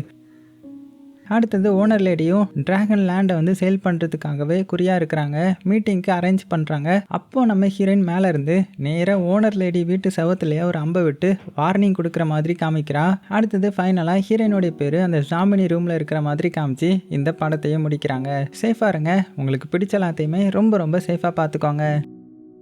அடுத்தது ஓனர் லேடியும் டிராகன் லேண்டை வந்து சேல் பண்ணுறதுக்காகவே குறியாக இருக்கிறாங்க. மீட்டிங்க்கு அரேஞ்ச் பண்ணுறாங்க. அப்போது நம்ம ஹீரோயின் மேலே இருந்து நேராக ஓனர் லேடி வீட்டு செவத்துலேயே ஒரு அம்பை விட்டு வார்னிங் கொடுக்குற மாதிரி காமிக்கிறா. அடுத்தது ஃபைனலாக ஹீரோயினுடைய பேர் அந்த ஜாமினி ரூமில் இருக்கிற மாதிரி காமிச்சு இந்த படத்தையும் முடிக்கிறாங்க. சேஃபாக இருங்க, உங்களுக்கு பிடிச்ச எல்லாத்தையுமே ரொம்ப ரொம்ப சேஃபாக பார்த்துக்கோங்க.